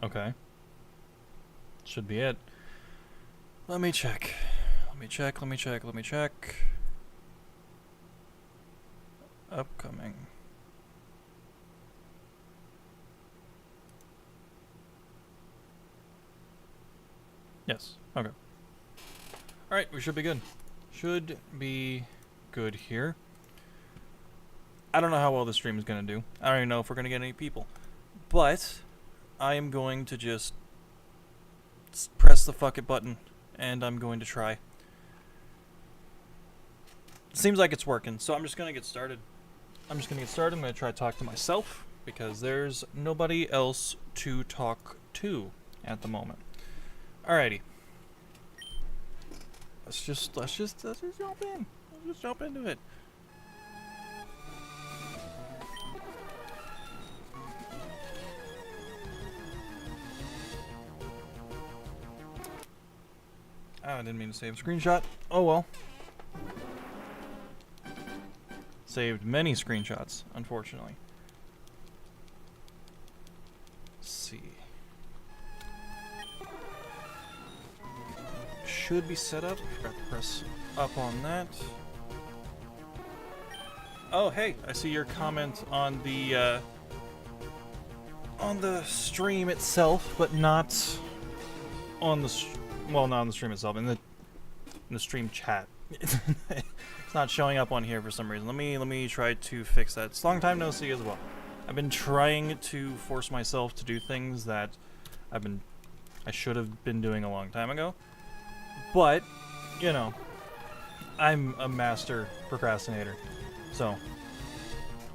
Okay. Should be it. Let me check. Let me check, let me check, let me check. Upcoming. Yes. Okay. Alright, we should be good. Should be good here. I don't know how well this stream is going to do. I don't even know if we're going to get any people. But I am going to just press the fuck it button, and I'm going to try. Seems like it's working, so I'm just going to get started. I'm going to try to talk to myself, because there's nobody else to talk to at the moment. Alrighty. Let's just jump in. Let's just jump into it. Oh, I didn't mean to save a screenshot. Oh well. Saved many screenshots, unfortunately. Let's see. Should be set up. Forgot to press up on that. Oh, hey, I see your comment on the stream itself, but not on the well, not on the stream itself, in the stream chat. It's not showing up on here for some reason. Let me try to fix that. It's a long time no see as well. I've been trying to force myself to do things that I should have been doing a long time ago. But, you know, I'm a master procrastinator. So,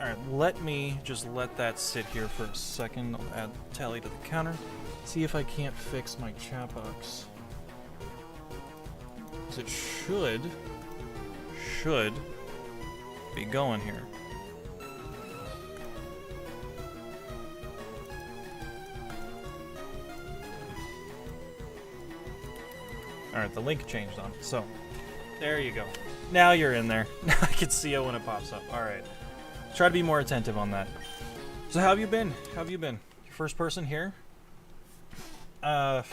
alright, let me just let that sit here for a second. I'll add tally to the counter. See if I can't fix my chat box. Because it should be going here. Alright, the link changed on it, so there you go. Now you're in there. Now I can see it when it pops up. Alright. Try to be more attentive on that. So how have you been? How have you been? Your first person here? I've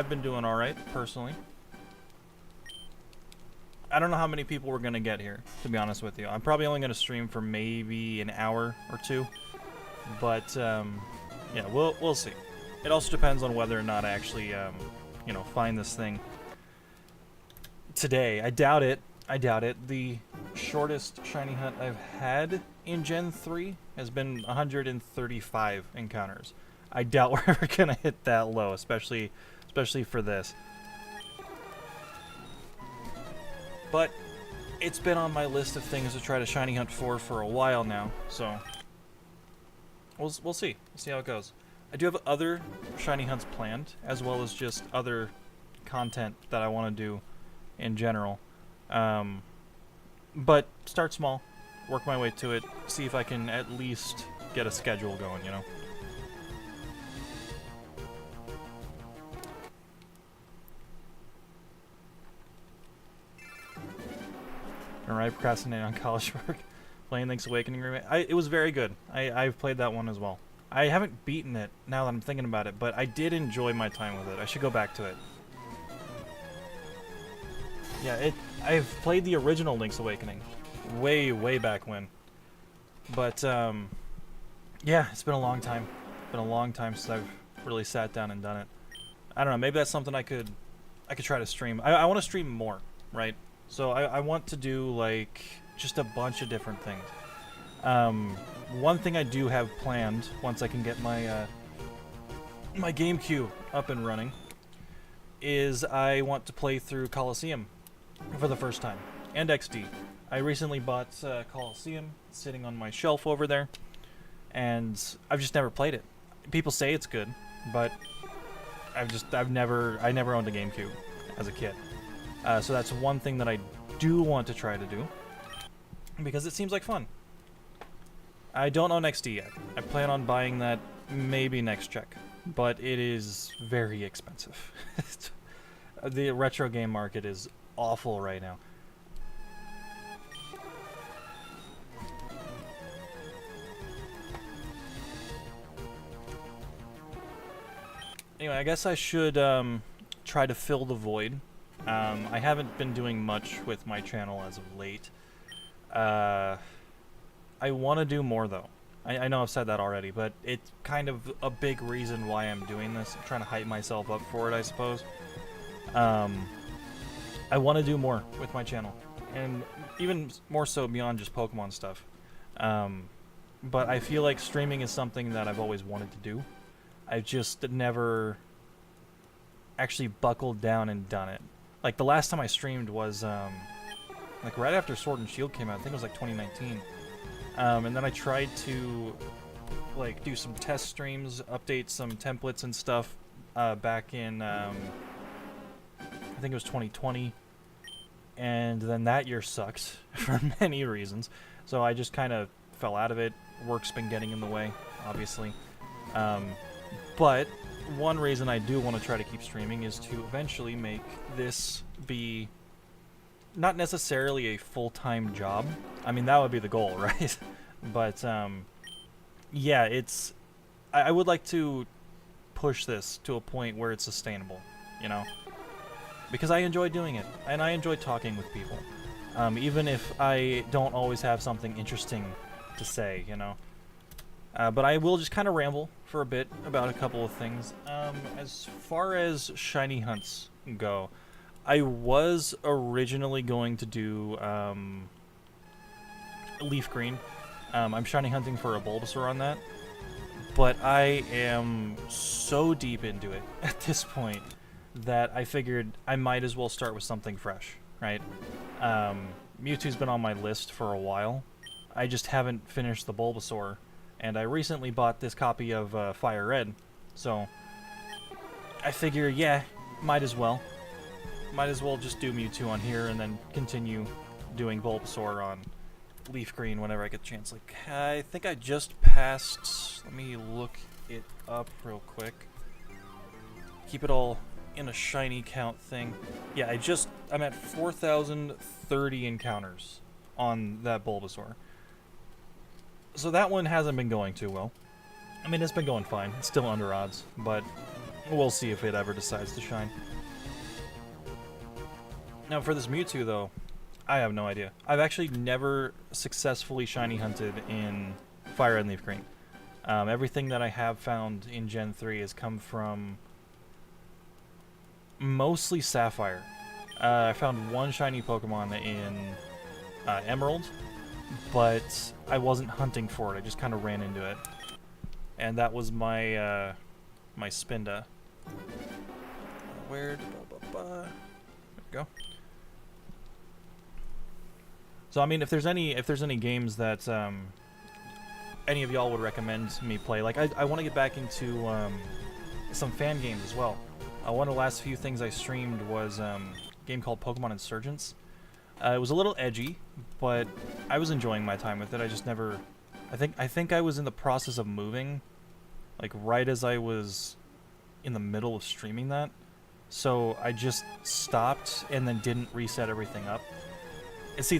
been doing alright, personally. I don't know how many people we're gonna get here, to be honest with you. I'm probably only gonna stream for maybe an hour or two. But, yeah, we'll see. It also depends on whether or not I actually, you know, find this thing today. I doubt it. I doubt it. The shortest shiny hunt I've had in Gen 3 has been 135 encounters. I doubt we're ever gonna hit that low, especially for this. But it's been on my list of things to try to shiny hunt for a while now, so we'll see. We'll see how it goes. I do have other shiny hunts planned, as well as just other content that I want to do in general. But start small, work my way to it, see if I can at least get a schedule going, you know? Alright, procrastinating on college work. Playing Link's Awakening remake. It was very good. I've played that one as well. I haven't beaten it now that I'm thinking about it, but I did enjoy my time with it. I should go back to it. Yeah, I've played the original Link's Awakening way back when. But yeah, it's been a long time. It's been a long time since I've really sat down and done it. I don't know, maybe that's something I could try to stream. I want to stream more, right? So I want to do like just a bunch of different things. One thing I do have planned once I can get my my GameCube up and running is I want to play through Coliseum for the first time, and XD. I recently bought Coliseum, sitting on my shelf over there, and I've just never played it. People say it's good, but I never owned a GameCube as a kid. So that's one thing that I do want to try to do, because it seems like fun. I don't own XD yet. I plan on buying that maybe next check, but it is very expensive. The retro game market is awful right now. Anyway, I guess I should try to fill the void. I haven't been doing much with my channel as of late. I want to do more, though. I know I've said that already, but it's kind of a big reason why I'm doing this. I'm trying to hype myself up for it, I suppose. I want to do more with my channel, and even more so beyond just Pokemon stuff. But I feel like streaming is something that I've always wanted to do. I've just never actually buckled down and done it. Like, the last time I streamed was, like, right after Sword and Shield came out. I think it was, like, 2019. And then I tried to, like, do some test streams, update some templates and stuff, back in, I think it was 2020. And then that year sucked for many reasons. So I just kind of fell out of it. Work's been getting in the way, obviously. But one reason I do want to try to keep streaming is to eventually make this be not necessarily a full-time job. I mean, that would be the goal, right? But, yeah, it's... I would like to push this to a point where it's sustainable, you know? Because I enjoy doing it, and I enjoy talking with people. Even if I don't always have something interesting to say, you know? But I will just kind of ramble for a bit about a couple of things. As far as shiny hunts go, I was originally going to do leaf green. I'm shiny hunting for a Bulbasaur on that, but I am so deep into it at this point that I figured I might as well start with something fresh, right? Mewtwo's been on my list for a while. I just haven't finished the Bulbasaur. And I recently bought this copy of FireRed, so I figure, yeah, might as well. Might as well just do Mewtwo on here and then continue doing Bulbasaur on Leaf Green whenever I get the chance. Like, I think I just passed... Let me look it up real quick. Keep it all in a shiny count thing. Yeah, I'm at 4,030 encounters on that Bulbasaur. So that one hasn't been going too well. I mean, it's been going fine. It's still under odds, but we'll see if it ever decides to shine. Now, for this Mewtwo, though, I have no idea. I've actually never successfully shiny hunted in Fire and Leaf Green. Everything that I have found in Gen 3 has come from mostly Sapphire. I found one shiny Pokemon in Emerald, but I wasn't hunting for it. I just kind of ran into it, and that was my my Spinda. There we go. So I mean, if there's any games that any of y'all would recommend me play, like I want to get back into some fan games as well. One of the last few things I streamed was a game called Pokemon Insurgents. It was a little edgy, but I was enjoying my time with it. I just never... I think I was in the process of moving, like right as I was in the middle of streaming that. So I just stopped and then didn't reset everything up. And see,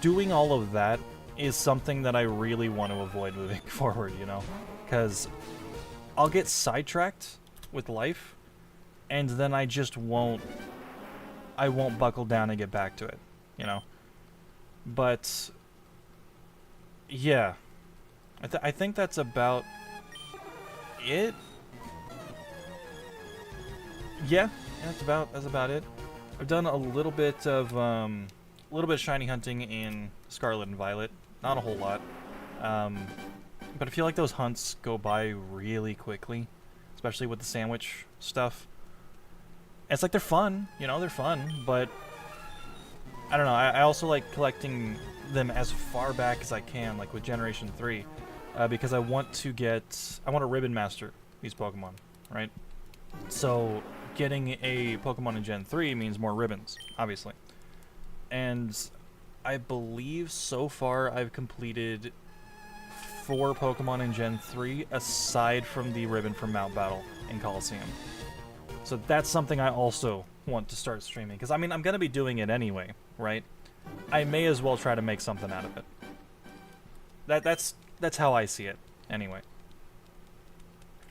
doing all of that is something that I really want to avoid moving forward, you know? Because I'll get sidetracked with life, and then I just won't buckle down and get back to it, you know? But, yeah. I think that's about it. Yeah, that's about it. I've done a little bit of shiny hunting in Scarlet and Violet. Not a whole lot. But I feel like those hunts go by really quickly, especially with the sandwich stuff. It's like they're fun, you know, they're fun, but I don't know, I also like collecting them as far back as I can, like with Generation 3, because I want to Ribbon Master these Pokemon, right? So getting a Pokemon in Gen 3 means more ribbons, obviously. And I believe so far I've completed 4 Pokemon in Gen 3, aside from the ribbon from Mount Battle in Coliseum. So that's something I also want to start streaming, because I mean, I'm going to be doing it anyway, right? I may as well try to make something out of it. That's how I see it, anyway.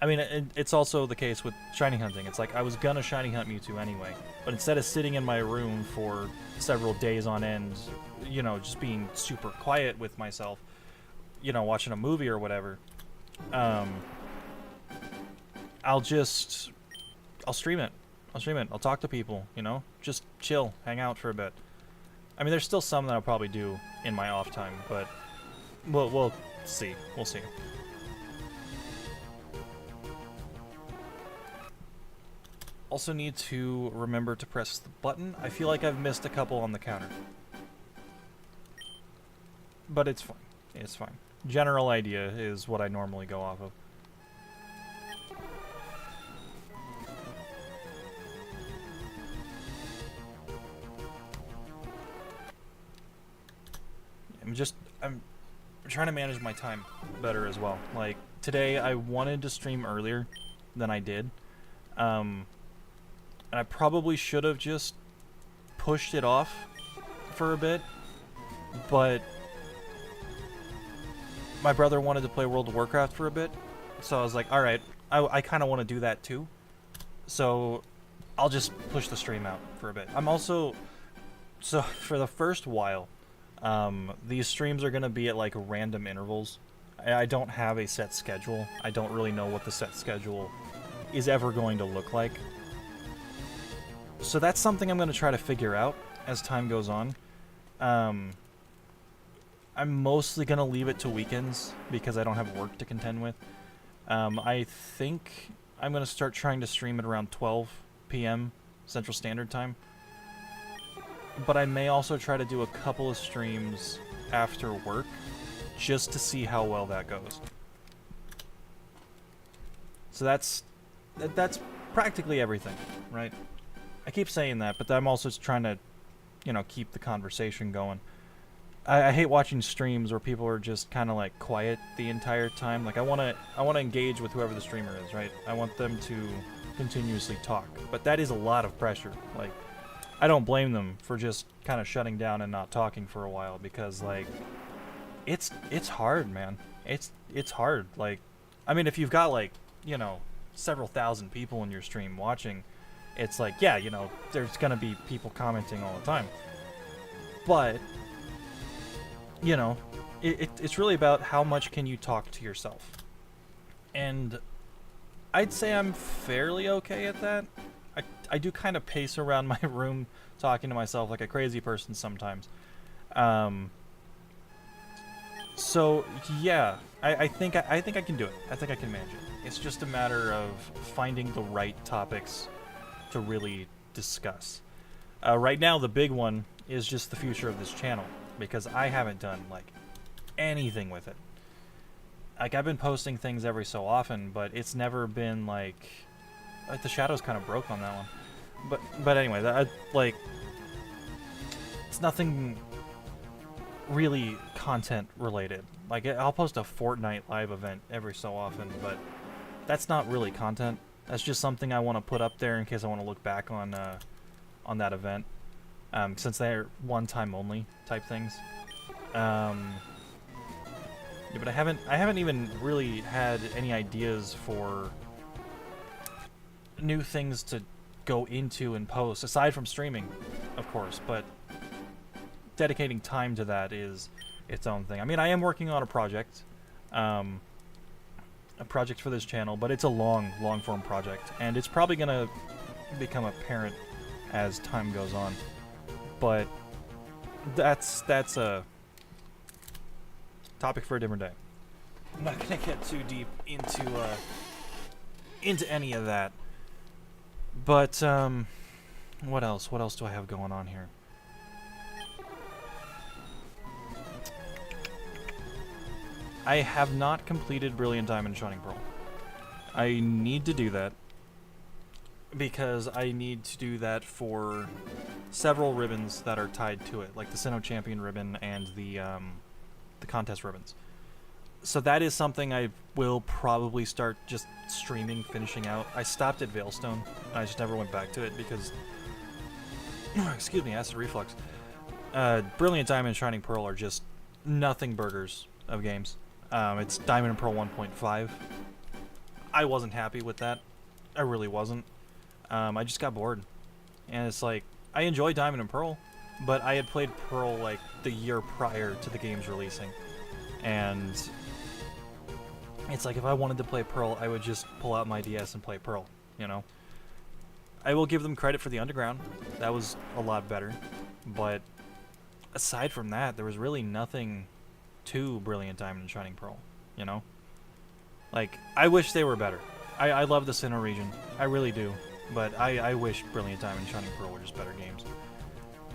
I mean, it's also the case with shiny hunting. It's like I was gonna shiny hunt Mewtwo anyway, but instead of sitting in my room for several days on end, you know, just being super quiet with myself, you know, watching a movie or whatever, I'll stream it. I'll talk to people, you know, just chill, hang out for a bit. I mean, there's still some that I'll probably do in my off time, but we'll see. We'll see. Also need to remember to press the button. I feel like I've missed a couple on the counter. But it's fine. It's fine. General idea is what I normally go off of. I'm trying to manage my time better as well. Like, today I wanted to stream earlier than I did. And I probably should have just pushed it off for a bit, but my brother wanted to play World of Warcraft for a bit, so I was like, alright, I kind of want to do that too, so I'll just push the stream out for a bit. I'm also, so for the first while, these streams are going to be at like random intervals. I don't have a set schedule. I don't really know what the set schedule is ever going to look like. So that's something I'm going to try to figure out as time goes on. I'm mostly going to leave it to weekends because I don't have work to contend with. I think I'm going to start trying to stream at around 12 p.m. Central Standard Time. But I may also try to do a couple of streams after work just to see how well that goes. So that's practically everything, right? I keep saying that, but I'm also trying to, you know, keep the conversation going. I hate watching streams where people are just kind of like quiet the entire time. Like I want to engage with whoever the streamer is, right? I want them to continuously talk. But that is a lot of pressure. Like I don't blame them for just kind of shutting down and not talking for a while because like it's hard, man. It's hard. Like I mean, if you've got like, you know, several thousand people in your stream watching, it's like, yeah, you know, there's going to be people commenting all the time. But you know, it's really about how much can you talk to yourself. And I'd say I'm fairly okay at that. I do kind of pace around my room talking to myself like a crazy person sometimes. So yeah, I think I can do it. I think I can manage it. It's just a matter of finding the right topics to really discuss. Right now, the big one is just the future of this channel, because I haven't done like anything with it. Like I've been posting things every so often, but it's never been like the shadows kind of broke on that one. But anyway, like it's nothing really content related. Like I'll post a Fortnite live event every so often, but that's not really content. That's just something I want to put up there in case I want to look back on that event, since they're one-time only type things. Yeah, but I haven't even really had any ideas for new things to go into and post aside from streaming, of course. But dedicating time to that is its own thing. I mean, I am working on a project for this channel, but it's a long-form project, and it's probably gonna become apparent as time goes on. But that's a topic for a different day. I'm not gonna get too deep into any of that. But what else? What else do I have going on here? I have not completed Brilliant Diamond Shining Pearl. I need to do that because I need to do that for several ribbons that are tied to it, like the Sinnoh Champion ribbon and the contest ribbons. So that is something I will probably start just streaming, finishing out. I stopped at Veilstone, and I just never went back to it because, excuse me, acid reflux. Brilliant Diamond and Shining Pearl are just nothing burgers of games. It's Diamond and Pearl 1.5. I wasn't happy with that. I really wasn't. I just got bored. And it's like, I enjoy Diamond and Pearl, but I had played Pearl like the year prior to the game's releasing. And it's like, if I wanted to play Pearl, I would just pull out my DS and play Pearl, you know? I will give them credit for the Underground. That was a lot better. But aside from that, there was really nothing to Brilliant Diamond and Shining Pearl, you know? Like, I wish they were better. I love the Sinnoh region. I really do. But I wish Brilliant Diamond and Shining Pearl were just better games.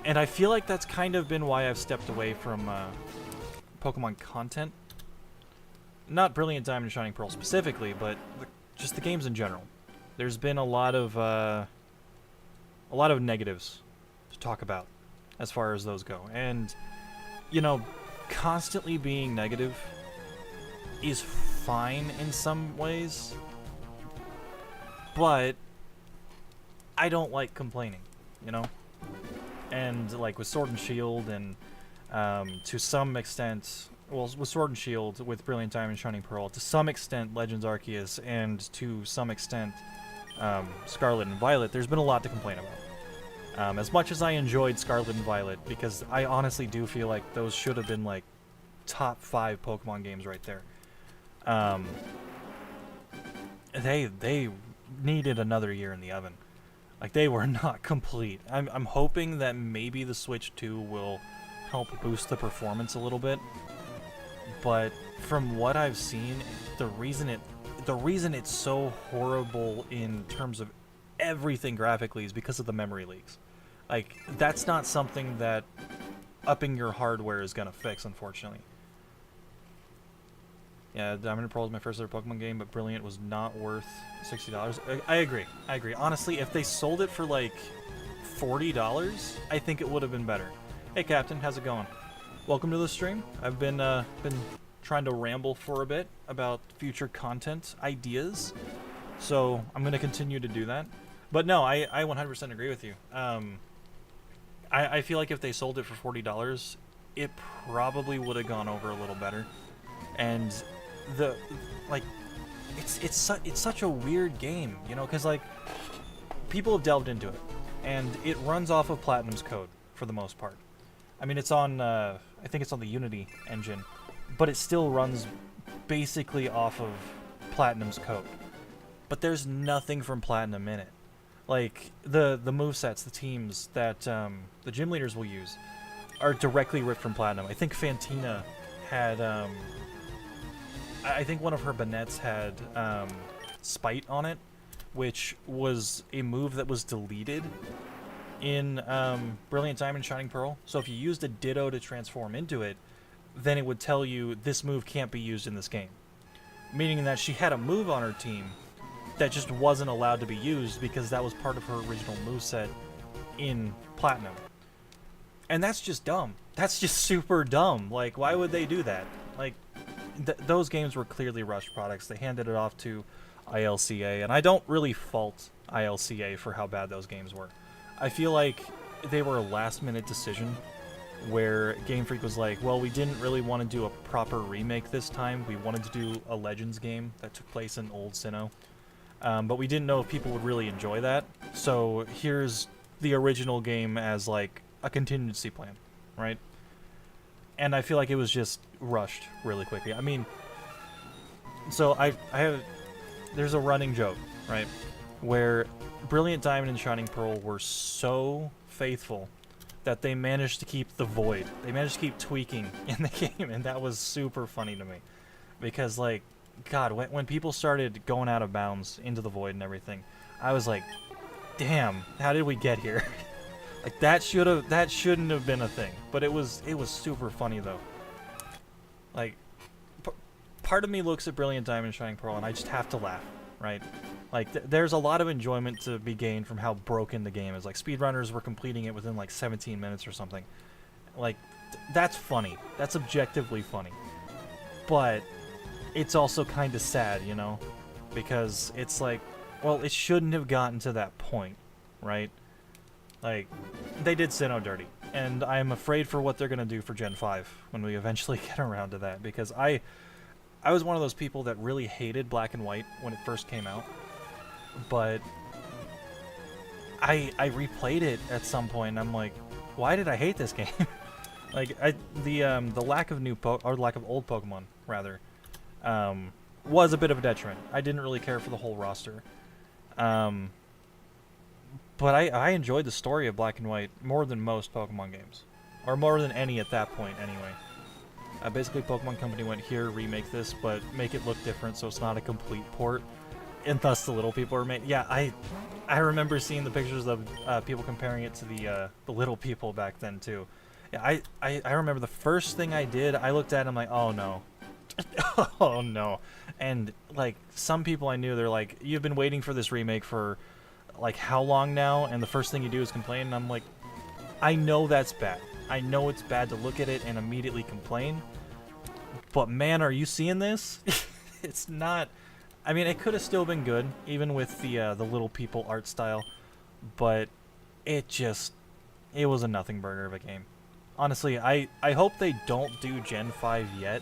And I feel like that's kind of been why I've stepped away from Pokemon content. Not Brilliant Diamond and Shining Pearl specifically, but just the games in general. There's been a lot of negatives to talk about as far as those go. And, you know, constantly being negative is fine in some ways, but I don't like complaining, you know? And, like, with Sword and Shield and, to some extent, well, with Sword and Shield, with Brilliant Diamond and Shining Pearl, to some extent Legends Arceus, and to some extent Scarlet and Violet, there's been a lot to complain about. As much as I enjoyed Scarlet and Violet, because I honestly do feel like those should have been, like, top 5 Pokemon games right there. They needed another year in the oven. Like, they were not complete. I'm hoping that maybe the Switch 2 will help boost the performance a little bit. But from what I've seen, the reason it's so horrible in terms of everything graphically is because of the memory leaks. Like, that's not something that upping your hardware is gonna fix, unfortunately. Yeah, Diamond and Pearl is my first ever Pokemon game, but Brilliant was not worth $60. I agree. Honestly, if they sold it for like $40, I think it would have been better. Hey, Captain, how's it going? Welcome to the stream. I've been trying to ramble for a bit about future content ideas, so I'm going to continue to do that. But no, I 100% agree with you. I feel like if they sold it for $40, it probably would have gone over a little better. And it's such a weird game, you know, because like people have delved into it, and it runs off of Platinum's code for the most part. I mean, it's on I think it's on the Unity engine, but it still runs basically off of Platinum's code. But there's nothing from Platinum in it. Like the movesets, the teams that the gym leaders will use are directly ripped from Platinum. I think Fantina had I think one of her Bannettes had Spite on it, which was a move that was deleted in Brilliant Diamond and Shining Pearl. So if you used a Ditto to transform into it, then it would tell you this move can't be used in this game. Meaning that she had a move on her team that just wasn't allowed to be used because that was part of her original moveset in Platinum. And that's just dumb. That's just super dumb. Like, why would they do that? Like, those games were clearly rushed products. They handed it off to ILCA, and I don't really fault ILCA for how bad those games were. I feel like they were a last-minute decision where Game Freak was like, well, we didn't really want to do a proper remake this time. We wanted to do a Legends game that took place in Old Sinnoh. But we didn't know if people would really enjoy that. So here's the original game as, like, a contingency plan, right? And I feel like it was just rushed really quickly. I mean, so I have... There's a running joke, right? Where Brilliant Diamond and Shining Pearl were so faithful that they managed to keep the void. They managed to keep tweaking in the game, and that was super funny to me. Because, like, God, when people started going out of bounds into the void and everything, I was like, damn, how did we get here? Like, that shouldn't have been a thing. But it was super funny, though. Like, part of me looks at Brilliant Diamond and Shining Pearl, and I just have to laugh, right? Like, there's a lot of enjoyment to be gained from how broken the game is. Like, speedrunners were completing it within, like, 17 minutes or something. Like, that's funny. That's objectively funny. But it's also kind of sad, you know? Because it's like, well, it shouldn't have gotten to that point, right? Like, they did Sinnoh dirty. And I'm afraid for what they're going to do for Gen 5 when we eventually get around to that. Because I I was one of those people that really hated Black and White when it first came out, but I replayed it at some point, and I'm like, why did I hate this game? Like, the lack of lack of old Pokemon rather, was a bit of a detriment. I didn't really care for the whole roster, but I enjoyed the story of Black and White more than most Pokemon games, or more than any at that point anyway. Basically, Pokemon Company went, here, remake this, but make it look different so it's not a complete port, and thus the little people were made. Yeah, I remember seeing the pictures of people comparing it to the little people back then too. Yeah, I remember the first thing I did, I looked at it, I'm like, oh no. Oh no. And like some people I knew, they're like, you've been waiting for this remake for like how long now? And the first thing you do is complain, and I'm like, I know that's bad. I know it's bad to look at it and immediately complain. But man, are you seeing this? It's not. I mean, it could have still been good, even with the little people art style, but it was a nothing burger of a game. Honestly, I hope they don't do Gen 5 yet,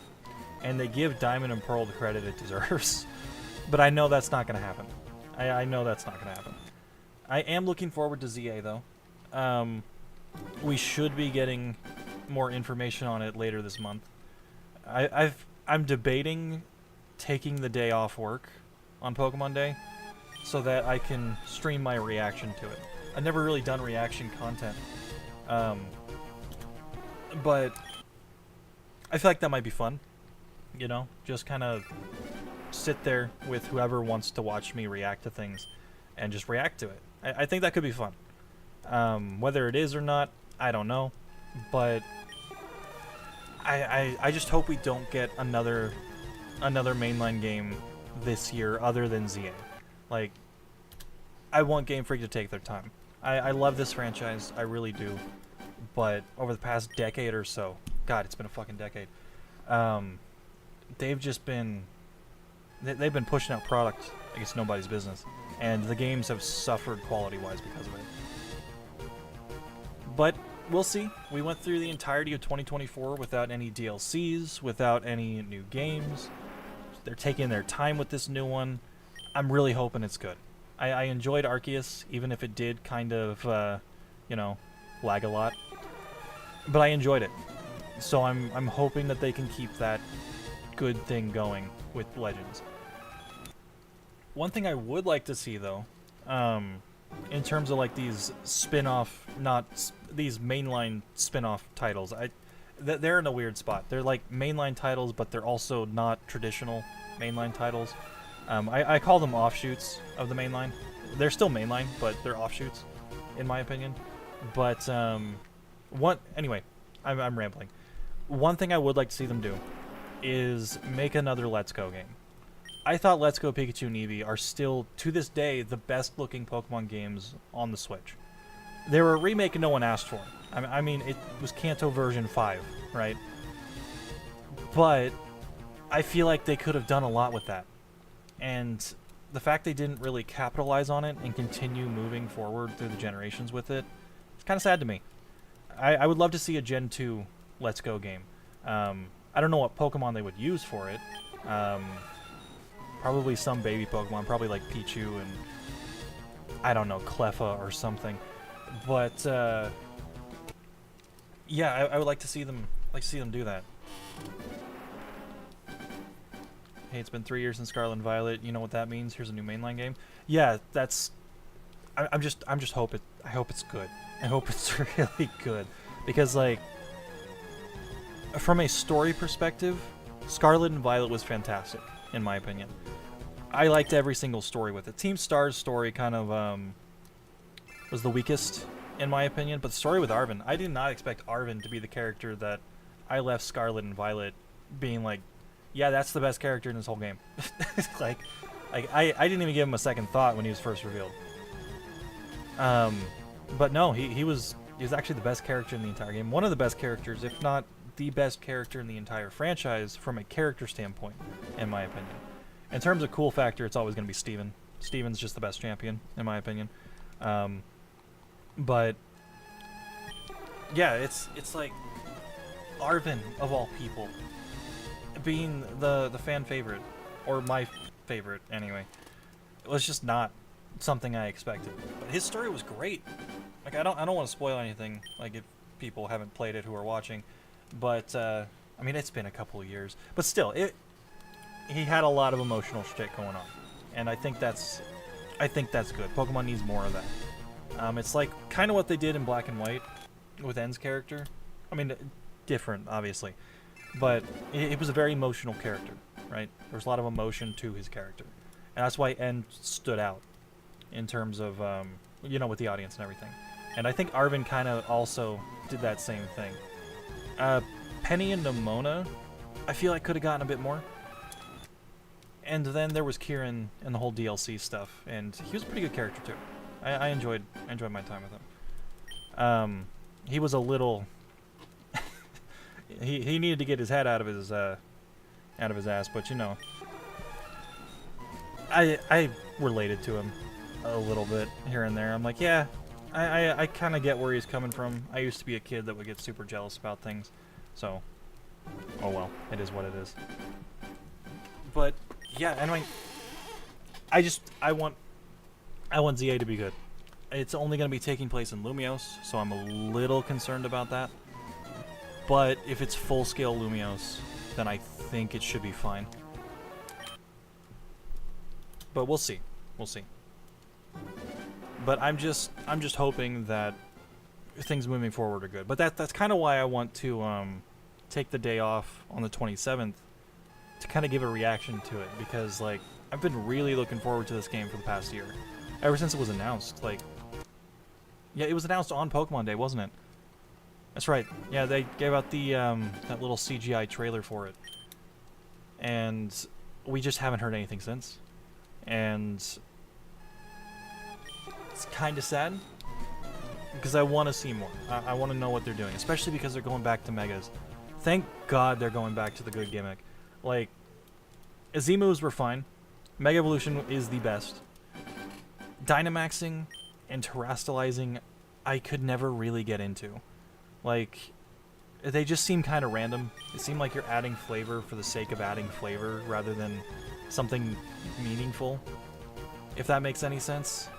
and they give Diamond and Pearl the credit it deserves. But I know that's not going to happen. I know that's not going to happen. I am looking forward to ZA, though. We should be getting more information on it later this month. I'm debating taking the day off work on Pokemon Day so that I can stream my reaction to it. I've never really done reaction content, but I feel like that might be fun, you know, just kind of sit there with whoever wants to watch me react to things and just react to it. I think that could be fun. Whether it is or not, I don't know, but I just hope we don't get another mainline game this year other than ZA. Like, I want Game Freak to take their time. I love this franchise, I really do, but over the past decade or so, God, it's been a fucking decade, they've just been they've been pushing out product like it's nobody's business, and the games have suffered quality-wise because of it. But we'll see. We went through the entirety of 2024 without any DLCs, without any new games. They're taking their time with this new one. I'm really hoping it's good. I enjoyed Arceus, even if it did kind of, you know, lag a lot. But I enjoyed it. So I'm hoping that they can keep that good thing going with Legends. One thing I would like to see, though, in terms of like these spin-off, these mainline spin-off titles, they're in a weird spot. They're like mainline titles, but they're also not traditional mainline titles. I call them offshoots of the mainline. They're still mainline, but they're offshoots, in my opinion. But anyway, I'm rambling. One thing I would like to see them do is make another Let's Go game. I thought Let's Go Pikachu and Eevee are still, to this day, the best looking Pokemon games on the Switch. They were a remake and no one asked for it. I mean, it was Kanto version 5, right? But I feel like they could have done a lot with that. And the fact they didn't really capitalize on it and continue moving forward through the generations with it, it's kind of sad to me. I would love to see a Gen 2 Let's Go game. I don't know what Pokemon they would use for it. Probably some baby Pokemon, probably like Pichu and, I don't know, Cleffa or something. But yeah, I would like to see them do that. Hey, it's been 3 years since Scarlet and Violet. You know what that means? Here's a new mainline game. Yeah, that's. I hope it's good. I hope it's really good, because like, from a story perspective, Scarlet and Violet was fantastic in my opinion. I liked every single story with it. Team Star's story kind of was the weakest in my opinion, but the story with Arven, I did not expect Arven to be the character that I left Scarlet and Violet being like, yeah, that's the best character in this whole game. like I didn't even give him a second thought when he was first revealed. But no, he was actually the best character in the entire game. One of the best characters, if not the best character in the entire franchise from a character standpoint, in my opinion. In terms of cool factor, it's always going to be Steven. Steven's just the best champion, in my opinion. But yeah, it's like Arven, of all people. being the fan favorite, or my favorite anyway, it was just not something I expected. But his story was great. Like I don't want to spoil anything. Like if people haven't played it who are watching, but I mean it's been a couple of years, but still he had a lot of emotional shit going on, and I think that's good. Pokemon needs more of that. It's like kind of what they did in Black and White with N's character. I mean, different obviously, but it was a very emotional character, right? There was a lot of emotion to his character, and that's why N stood out in terms of you know, with the audience and everything. And I think Arvin kind of also did that same thing. Penny and Nimona, I feel like could have gotten a bit more. And then there was Kieran and the whole DLC stuff, and he was a pretty good character too. I enjoyed my time with him. He was a little he needed to get his head out of his ass, but you know, I related to him a little bit here and there. I'm like, yeah, I kind of get where he's coming from. I used to be a kid that would get super jealous about things, so oh well, it is what it is. But yeah, anyway, I want ZA to be good. It's only going to be taking place in Lumiose, so I'm a little concerned about that. But if it's full-scale Lumiose, then I think it should be fine. But we'll see. We'll see. But I'm just hoping that things moving forward are good. But that's kind of why I want to take the day off on the 27th to kind of give a reaction to it, because like I've been really looking forward to this game for the past year, ever since it was announced. Like, yeah, it was announced on Pokemon Day, wasn't it? That's right. Yeah, they gave out the that little CGI trailer for it, and we just haven't heard anything since. And it's kind of sad because I want to see more. I want to know what they're doing, especially because they're going back to Megas. Thank God they're going back to the good gimmick. Like, Z-moves were fine. Mega Evolution is the best. Dynamaxing and terastallizing, I could never really get into. Like, they just seem kind of random. It seemed like you're adding flavor for the sake of adding flavor rather than something meaningful, if that makes any sense.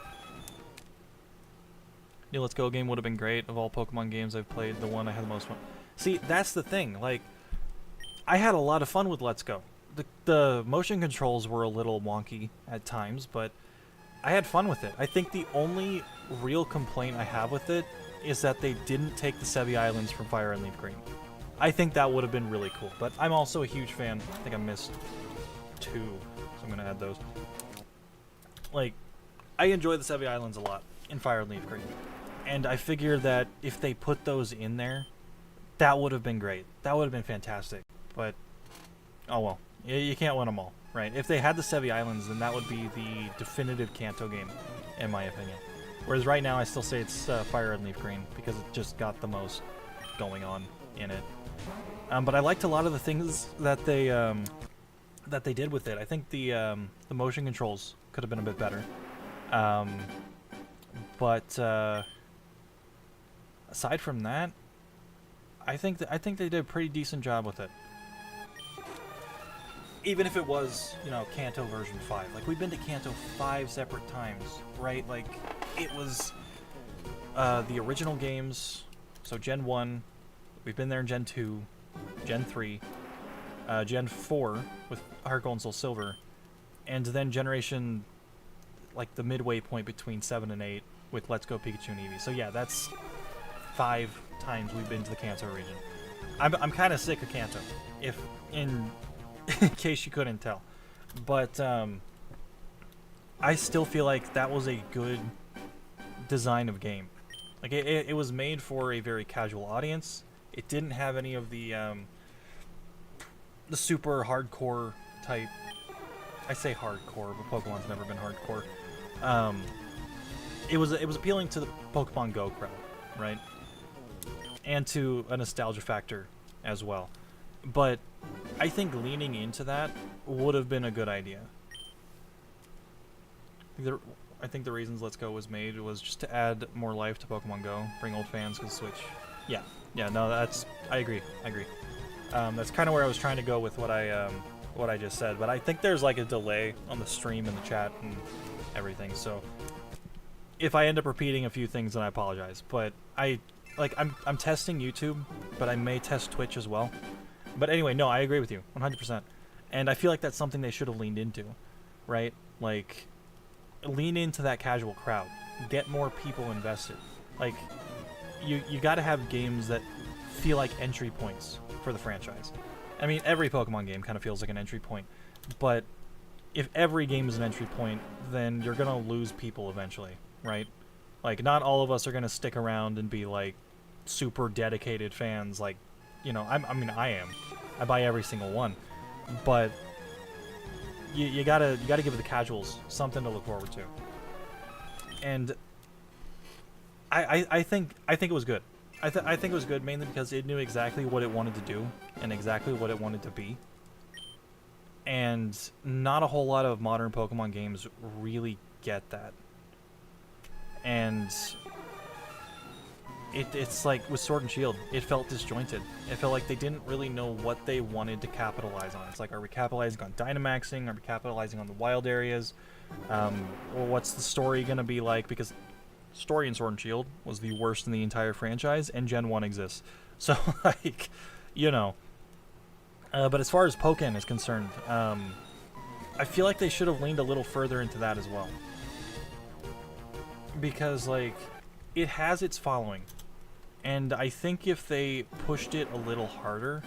New Let's Go game would have been great. Of all Pokemon games I've played, the one I had the most fun. See, that's the thing. Like, I had a lot of fun with Let's Go. The motion controls were a little wonky at times, but I had fun with it. I think the only real complaint I have with it is that they didn't take the Sevi Islands from Fire and Leaf Green. I think that would have been really cool, but I'm also a huge fan. I think I missed 2, so I'm going to add those. Like, I enjoy the Sevi Islands a lot in Fire and Leaf Green, and I figure that if they put those in there, that would have been great. That would have been fantastic, but oh well. You can't win them all, right? If they had the Sevi Islands, then that would be the definitive Kanto game, in my opinion. Whereas right now, I still say it's Fire and Leaf Green, because it just got the most going on in it. But I liked a lot of the things that they did with it. I think the motion controls could have been a bit better. But aside from that, I think they did a pretty decent job with it. Even if it was, you know, Kanto version 5. Like, we've been to Kanto 5 separate times, right? Like, it was the original games, so Gen 1, we've been there in Gen 2, Gen 3, Gen 4 with Heart Gold and Soul Silver, and then Generation, like, the midway point between 7 and 8 with Let's Go Pikachu and Eevee. So yeah, that's 5 times we've been to the Kanto region. I'm kind of sick of Kanto, if in case you couldn't tell. But I still feel like that was a good design of game. Like, it was made for a very casual audience. It didn't have any of the super hardcore type. I say hardcore, but Pokemon's never been hardcore. It was appealing to the Pokemon Go crowd, right? And to a nostalgia factor as well. But I think leaning into that would have been a good idea. I think the reasons Let's Go was made was just to add more life to Pokemon Go, bring old fans to the Switch. Yeah, no, I agree. That's kind of where I was trying to go with what I just said. But I think there's like a delay on the stream and the chat and everything. So if I end up repeating a few things, then I apologize. But I'm testing YouTube, but I may test Twitch as well. But anyway, no, I agree with you 100%. And I feel like that's something they should have leaned into, right? Like, lean into that casual crowd. Get more people invested. Like, you got to have games that feel like entry points for the franchise. I mean, every Pokemon game kind of feels like an entry point. But if every game is an entry point, then you're going to lose people eventually, right? Like, not all of us are going to stick around and be, like, super dedicated fans. Like, you know, I mean, I am. I buy every single one. But you gotta give the casuals something to look forward to. And I think it was good. I think it was good mainly because it knew exactly what it wanted to do and exactly what it wanted to be. And not a whole lot of modern Pokemon games really get that. And it's like with Sword and Shield, it felt disjointed. It felt like they didn't really know what they wanted to capitalize on. It's like, are we capitalizing on Dynamaxing? Are we capitalizing on the wild areas? Or what's the story going to be like? Because story in Sword and Shield was the worst in the entire franchise, and Gen 1 exists. So, like, you know. But as far as Pokken is concerned, I feel like they should have leaned a little further into that as well. Because, like, it has its following. And I think if they pushed it a little harder,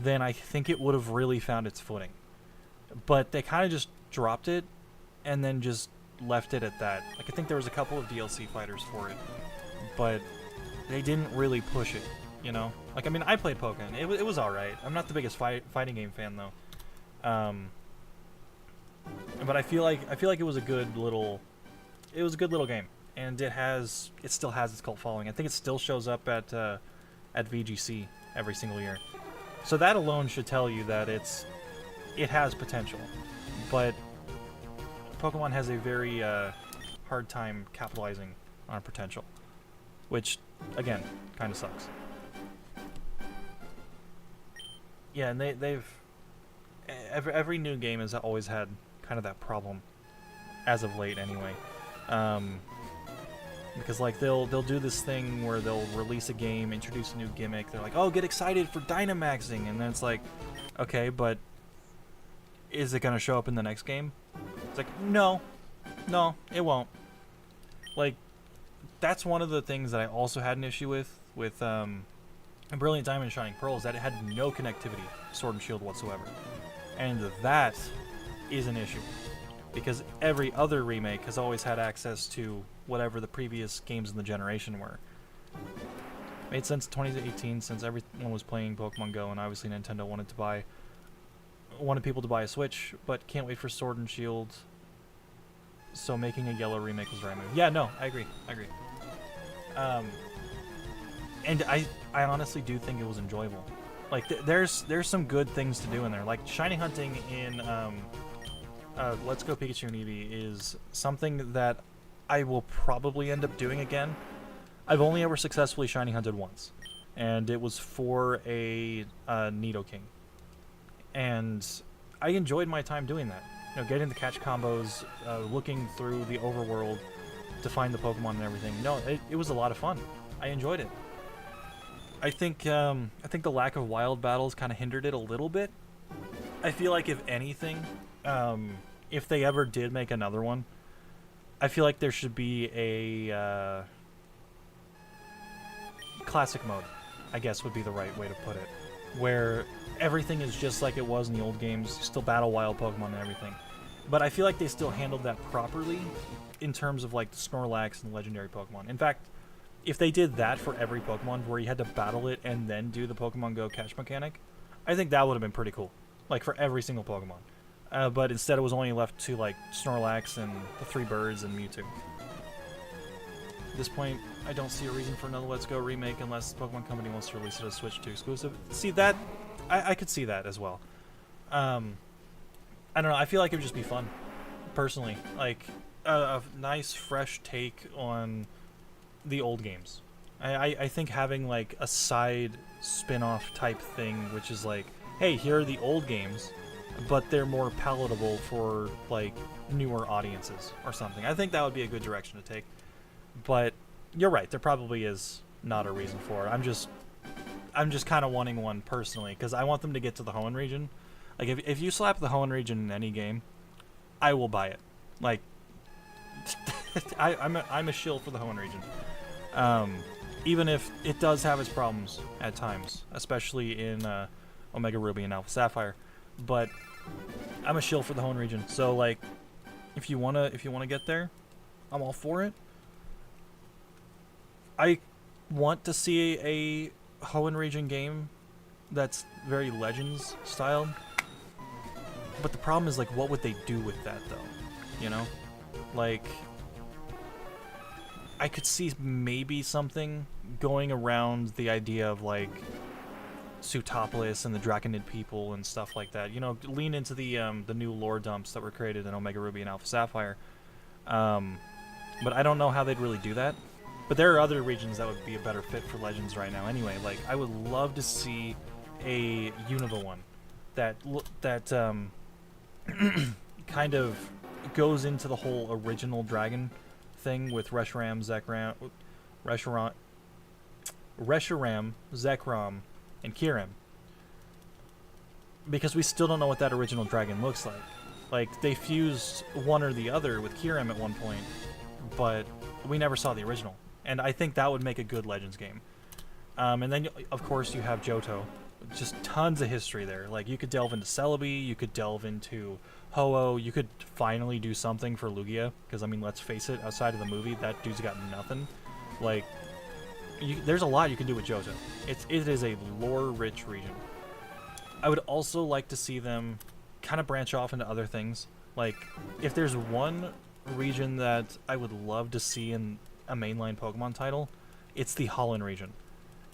then I think it would have really found its footing. But they kind of just dropped it and then just left it at that. Like, I think there was a couple of DLC fighters for it, but they didn't really push it, you know? Like, I mean, I played Pokken. It was alright. I'm not the biggest fighting game fan, though. But I feel like it was a good little game. And it still has its cult following. I think it still shows up at VGC every single year. So that alone should tell you that it has potential. But Pokemon has a very hard time capitalizing on potential, which, again, kind of sucks. Yeah, and every new game has always had kind of that problem, as of late anyway. Because, like, they'll do this thing where they'll release a game, introduce a new gimmick. They're like, oh, get excited for Dynamaxing. And then it's like, okay, but is it going to show up in the next game? It's like, no, it won't. Like, that's one of the things that I also had an issue with Brilliant Diamond and Shining Pearl, is that it had no connectivity to Sword and Shield whatsoever. And that is an issue. Because every other remake has always had access to whatever the previous games in the generation were. Made sense in 2018 since everyone was playing Pokemon Go, and obviously Nintendo wanted people to buy a Switch, but can't wait for Sword and Shield. So making a Yellow remake was the right move. Yeah, no, I agree. And I honestly do think it was enjoyable. Like, there's some good things to do in there. Like, shiny hunting in Let's Go Pikachu and Eevee is something that I will probably end up doing again. I've only ever successfully shiny hunted once, and it was for a Nidoking. And I enjoyed my time doing that. You know, getting the catch combos, looking through the overworld to find the Pokemon and everything. No, it was a lot of fun. I enjoyed it. I think the lack of wild battles kind of hindered it a little bit. I feel like, if anything, if they ever did make another one, I feel like there should be a classic mode, I guess would be the right way to put it, where everything is just like it was in the old games. You still battle wild Pokemon and everything. But I feel like they still handled that properly in terms of, like, the Snorlax and legendary Pokemon. In fact, if they did that for every Pokemon, where you had to battle it and then do the Pokemon Go catch mechanic, I think that would have been pretty cool. Like, for every single Pokemon. But instead it was only left to, like, Snorlax and the 3 birds and Mewtwo. At this point, I don't see a reason for another Let's Go remake unless the Pokemon Company wants to release it as Switch 2 exclusive. See, that... I could see that as well. I don't know, I feel like it would just be fun, personally. Like, a nice, fresh take on the old games. I think having like a side spin-off type thing, which is like, hey, here are the old games, but they're more palatable for like newer audiences or something. I think that would be a good direction to take. But you're right, there probably is not a reason for it. I'm just kind of wanting one personally because I want them to get to the Hoenn region. Like if you slap the Hoenn region in any game, I will buy it. Like I'm a shill for the Hoenn region. Even if it does have its problems at times, especially in Omega Ruby and Alpha Sapphire, but I'm a shill for the Hoenn region. So like, if you wanna get there, I'm all for it. I want to see a Hoenn region game that's very Legends styled, but the problem is like, what would they do with that though? You know, like. I could see maybe something going around the idea of like Sutopolis and the Draconid people and stuff like that. You know, lean into the new lore dumps that were created in Omega Ruby and Alpha Sapphire. But I don't know how they'd really do that. But there are other regions that would be a better fit for Legends right now. Anyway, like I would love to see a Unova one that kind of goes into the whole original dragon thing with Reshiram, Zekrom, and Kirim. Because we still don't know what that original dragon looks like. Like, they fused one or the other with Kirim at one point, but we never saw the original. And I think that would make a good Legends game. And then, of course, you have Johto. Just tons of history there. Like, you could delve into Celebi, you could delve into Ho-Oh, you could finally do something for Lugia, because, I mean, let's face it, outside of the movie, that dude's got nothing. Like, there's a lot you can do with Johto. It is a lore-rich region. I would also like to see them kind of branch off into other things. Like, if there's one region that I would love to see in a mainline Pokemon title, it's the Holland region.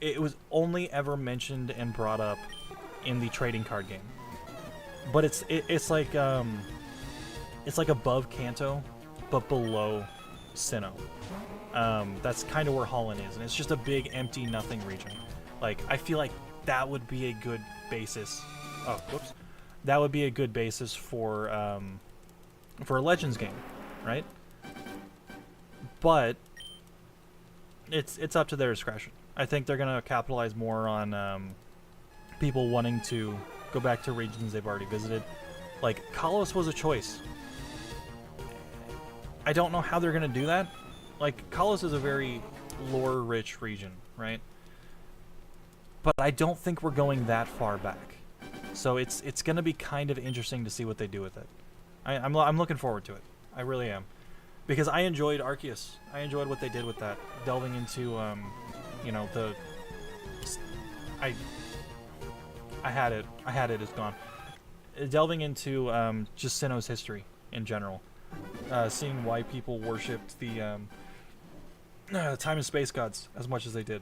It was only ever mentioned and brought up in the trading card game. But it's like above Kanto, but below Sinnoh. That's kind of where Holland is, and it's just a big empty nothing region. Like, I feel like that would be a good basis. Oh, whoops. That would be a good basis for a Legends game, right? But it's up to their discretion. I think they're gonna capitalize more on people wanting to go back to regions they've already visited. Like, Kalos was a choice. I don't know how they're gonna do that. Like, Kalos is a very lore-rich region, right? But I don't think we're going that far back. So it's gonna be kind of interesting to see what they do with it. I'm looking forward to it. I really am, because I enjoyed Arceus. I enjoyed what they did with that, delving into you know, I had it. It's gone. Delving into just Sinnoh's history in general, seeing why people worshipped the time and space gods as much as they did.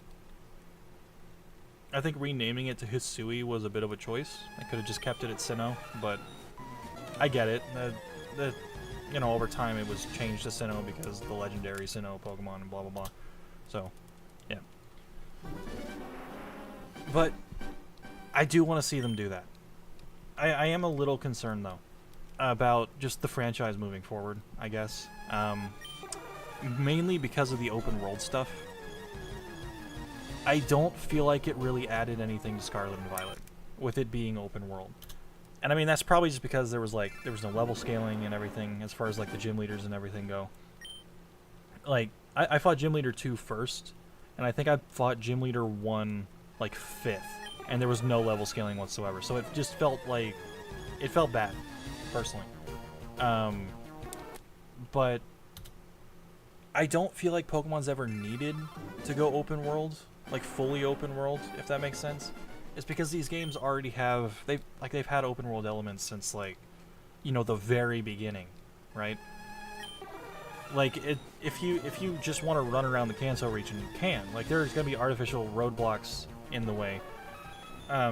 I think renaming it to Hisui was a bit of a choice. I could have just kept it at Sinnoh, but I get it. You know, over time it was changed to Sinnoh because the legendary Sinnoh Pokemon and blah blah blah. So, yeah. But I do want to see them do that. I am a little concerned though about just the franchise moving forward, I guess. Mainly because of the open world stuff. I don't feel like it really added anything to Scarlet and Violet with it being open world. And I mean, that's probably just because there was no level scaling and everything as far as like the gym leaders and everything go. Like, I fought Gym Leader 2 first, and I think I fought Gym Leader 1 like 5th, and there was no level scaling whatsoever. So it just felt like, it felt bad, personally. But I don't feel like Pokemon's ever needed to go open world, like fully open world, if that makes sense. It's because these games already have, they've had open world elements since, like, you know, the very beginning, right? Like, if you just want to run around the Kanto region, you can. Like, there's gonna be artificial roadblocks in the way,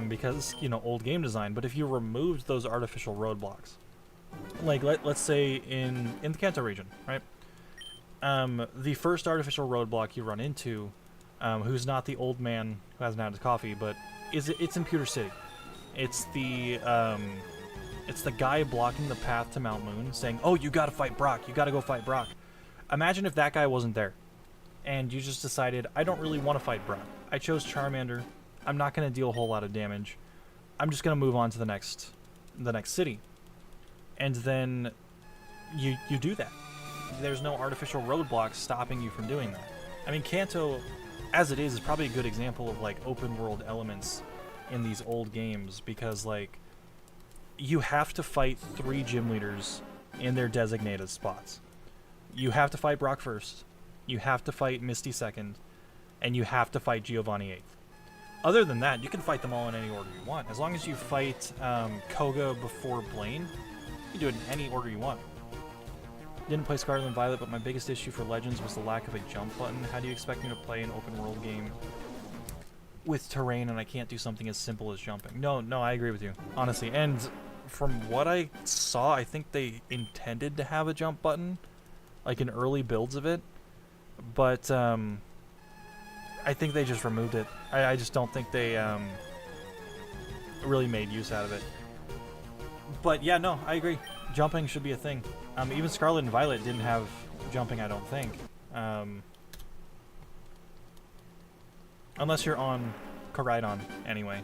because, you know, old game design. But if you removed those artificial roadblocks, like let's say in the Kanto region, right? The first artificial roadblock you run into who's not the old man who hasn't had his coffee, but it's in Pewter City. It's the guy blocking the path to Mount Moon, saying, "Oh, you gotta fight Brock. You gotta go fight Brock." Imagine if that guy wasn't there, and you just decided, "I don't really want to fight Brock. I chose Charmander. I'm not gonna deal a whole lot of damage. I'm just gonna move on to the next city." And then you do that. There's no artificial roadblocks stopping you from doing that. I mean, Kanto, as it is probably a good example of like open world elements in these old games, because like you have to fight 3 gym leaders in their designated spots. You have to fight Brock first, you have to fight Misty second, and you have to fight Giovanni 8th. Other than that, you can fight them all in any order you want. As long as you fight Koga before Blaine, you can do it in any order you want. Didn't play Scarlet and Violet, but my biggest issue for Legends was the lack of a jump button. How do you expect me to play an open world game with terrain and I can't do something as simple as jumping? No, I agree with you, honestly. And from what I saw, I think they intended to have a jump button, like in early builds of it, but I think they just removed it. I just don't think they really made use out of it. But yeah, no, I agree. Jumping should be a thing. Even Scarlet and Violet didn't have jumping, I don't think. Unless you're on Koraidon, anyway.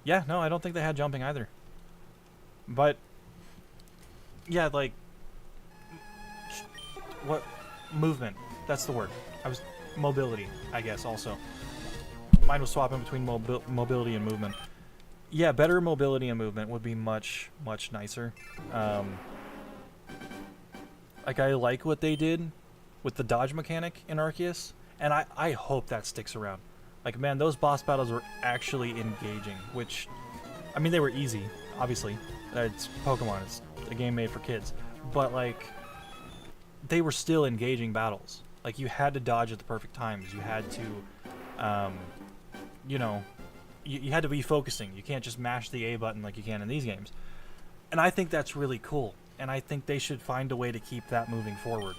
Yeah, no, I don't think they had jumping either. But, yeah, like, what, movement, that's the word. Mobility, I guess, also. Mine was swapping between mobility and movement. Yeah, better mobility and movement would be much, much nicer. Like, I like what they did with the dodge mechanic in Arceus, and I hope that sticks around. Like, man, those boss battles were actually engaging, which, I mean, they were easy, obviously. It's Pokemon, it's a game made for kids. But, like, they were still engaging battles. Like, you had to dodge at the perfect times. You had to, you know, you had to be focusing. You can't just mash the A button like you can in these games. And I think that's really cool. And I think they should find a way to keep that moving forward.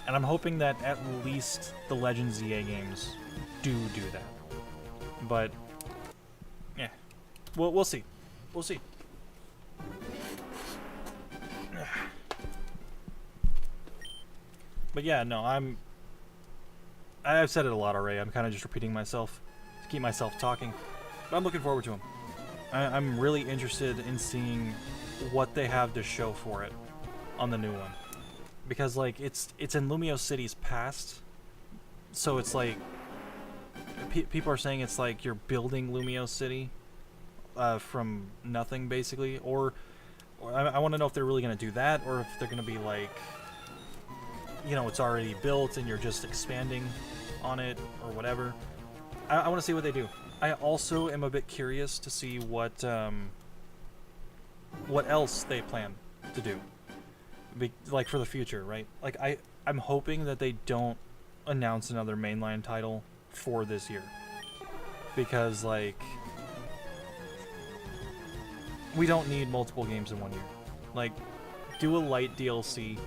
And I'm hoping that at least the Legends ZA games do that. But, yeah. We'll see. We'll see. But yeah, no, I've said it a lot already. I'm kind of just repeating myself to keep myself talking. But I'm looking forward to them. I'm really interested in seeing what they have to show for it on the new one. Because, like, it's in Lumio City's past. So it's like, people are saying it's like you're building Lumio City from nothing, basically. Or I want to know if they're really going to do that, or if they're going to be like, you know, it's already built and you're just expanding on it or whatever. I want to see what they do. I also am a bit curious to see what else they plan to do, like for the future, right? Like I'm hoping that they don't announce another mainline title for this year, because like we don't need multiple games in one year. Like, do a light DLC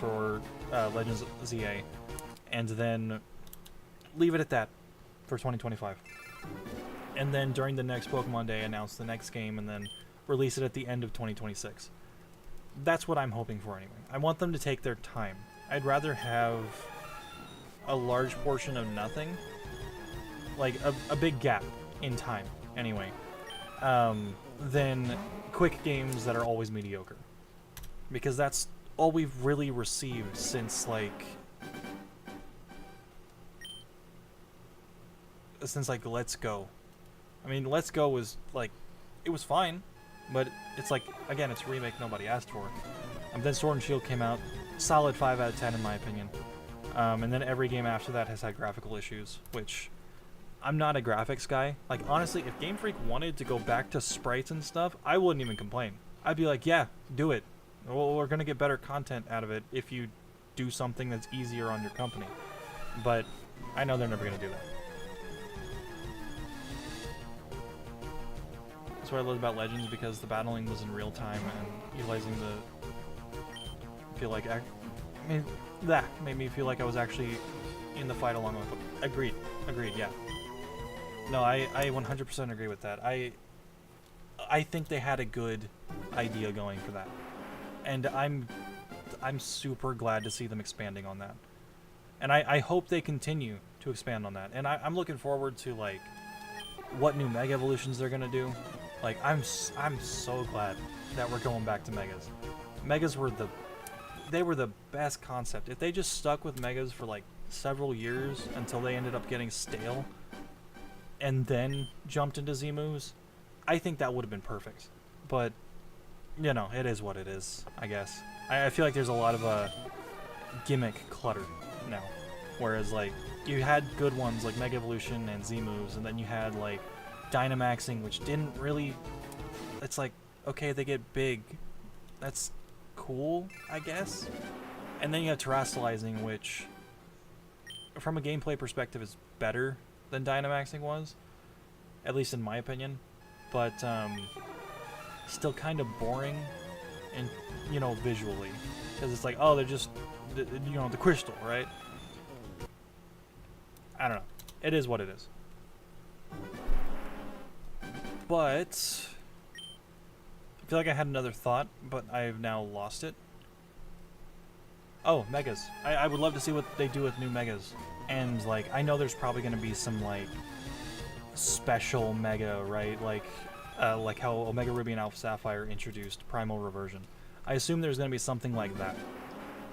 for Legends ZA, and then leave it at that for 2025. And then during the next Pokemon Day, announce the next game, and then release it at the end of 2026. That's what I'm hoping for anyway. I want them to take their time. I'd rather have a large portion of nothing, like a big gap in time anyway, than quick games that are always mediocre. Because that's all we've really received since like Let's Go. I mean, Let's Go was like, it was fine, but it's like, again, it's a remake nobody asked for. Then Sword and Shield came out, solid 5 out of 10 in my opinion. And then every game after that has had graphical issues, which I'm not a graphics guy. Like, honestly, if Game Freak wanted to go back to sprites and stuff, I wouldn't even complain. I'd be like, yeah, do it. Well, we're gonna get better content out of it if you do something that's easier on your company. But I know they're never gonna do that. That's what I loved about Legends, because the battling was in real time and utilizing the, I feel like, that made me feel like I was actually in the fight along with them. Agreed, yeah. No, I 100% agree with that. I think they had a good idea going for that. And I'm super glad to see them expanding on that. And I hope they continue to expand on that. And I'm looking forward to, like, what new Mega Evolutions they're gonna do. Like, I'm so glad that we're going back to Megas. Megas were the best concept. If they just stuck with Megas for, like, several years until they ended up getting stale and then jumped into Z-moves, I think that would have been perfect. But, you know, it is what it is, I guess. I feel like there's a lot of gimmick clutter now. Whereas, like, you had good ones like Mega Evolution and Z-moves, and then you had, like, Dynamaxing, which didn't really... It's like, okay, they get big. That's cool, I guess. And then you have Terastallizing, which, from a gameplay perspective, is better than Dynamaxing was. At least in my opinion. But, still kind of boring, and, you know, visually. Because it's like, oh, they're just, you know, the crystal, right? I don't know. It is what it is. But I feel like I had another thought, but I've now lost it. Oh, Megas. I would love to see what they do with new Megas. And, like, I know there's probably going to be some, like, special Mega, right? Like how Omega Ruby and Alpha Sapphire introduced Primal Reversion. I assume there's going to be something like that.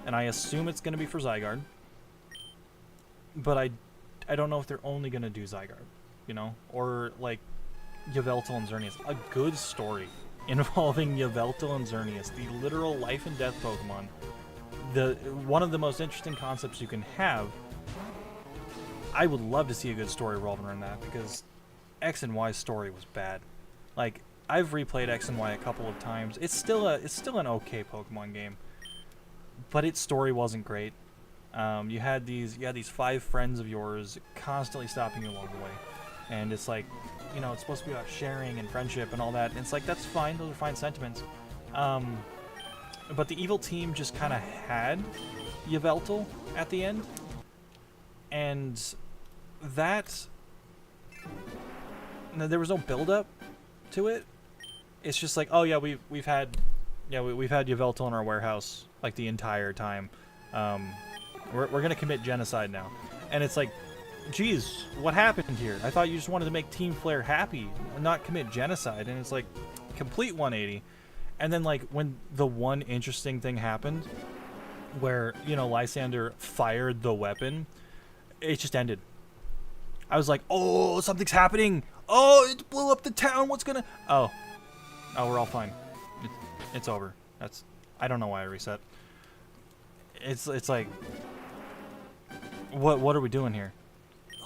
And I assume it's going to be for Zygarde. But I don't know if they're only going to do Zygarde, you know? Or, like, Yveltal and Xerneas. A good story involving Yveltal and Xerneas, the literal life and death Pokemon. One of the most interesting concepts you can have. I would love to see a good story revolving around that, because X and Y's story was bad. Like, I've replayed X and Y a couple of times. It's still an okay Pokemon game, but its story wasn't great. You had these 5 friends of yours constantly stopping you along the way, and it's like, you know, it's supposed to be about sharing and friendship and all that. And it's like, that's fine; those are fine sentiments. But the evil team just kind of had Yveltal at the end, and that there was no build-up to it. It's just like, oh yeah, we've had Yveltal in our warehouse like the entire time. We're gonna commit genocide now, and it's like, geez, what happened here? I thought you just wanted to make Team Flare happy, not commit genocide. And it's like, complete 180. And then, like, when the one interesting thing happened, where, you know, Lysander fired the weapon, it just ended. I was like, oh, something's happening. Oh, it blew up the town. What's gonna... Oh, we're all fine. It's over. I don't know why I reset. It's like, what are we doing here?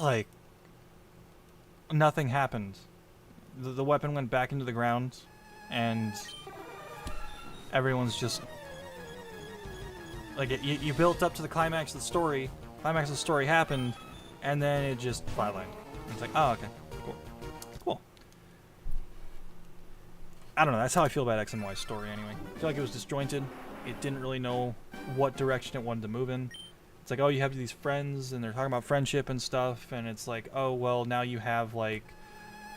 Like, nothing happened. The weapon went back into the ground, and everyone's just like, you built up to the climax of the story. Climax of the story happened, and then it just flatlined. It's like, oh, okay, cool. I don't know. That's how I feel about X and Y's story, anyway. I feel like it was disjointed. It didn't really know what direction it wanted to move in. It's like, oh, you have these friends, and they're talking about friendship and stuff, and it's like, oh, well, now you have, like,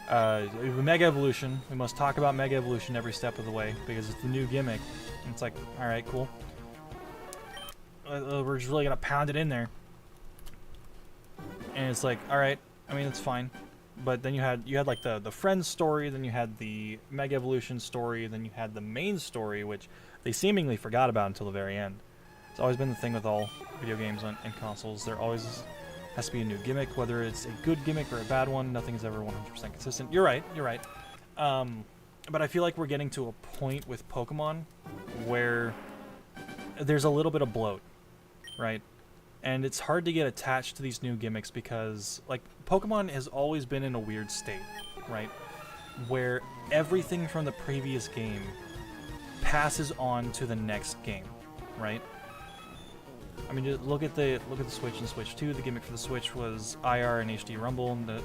Mega Evolution. We must talk about Mega Evolution every step of the way, because it's the new gimmick. And it's like, alright, cool. We're just really gonna pound it in there. And it's like, alright, I mean, it's fine. But then you had like the friends story, then you had the Mega Evolution story, then you had the main story, which they seemingly forgot about until the very end. It's always been the thing with all video games and consoles. There always has to be a new gimmick, whether it's a good gimmick or a bad one. Nothing is ever 100% consistent. You're right. But I feel like we're getting to a point with Pokemon where there's a little bit of bloat, right? And it's hard to get attached to these new gimmicks because, like, Pokemon has always been in a weird state, right? Where everything from the previous game passes on to the next game, right? I mean, just look at the Switch and Switch 2. The gimmick for the Switch was IR and HD Rumble, and the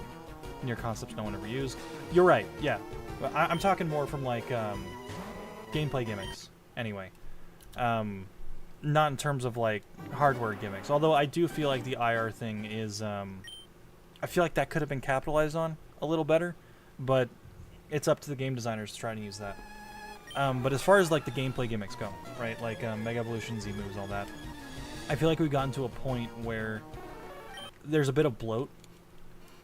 near concepts no one ever used. You're right, yeah. But I'm talking more from, like, gameplay gimmicks, anyway. not in terms of like hardware gimmicks. Although I do feel like the IR thing is, I feel like that could have been capitalized on a little better, but it's up to the game designers to try to use that. But as far as like the gameplay gimmicks go, right, like Mega Evolution, Z moves, all that, I feel like we've gotten to a point where there's a bit of bloat.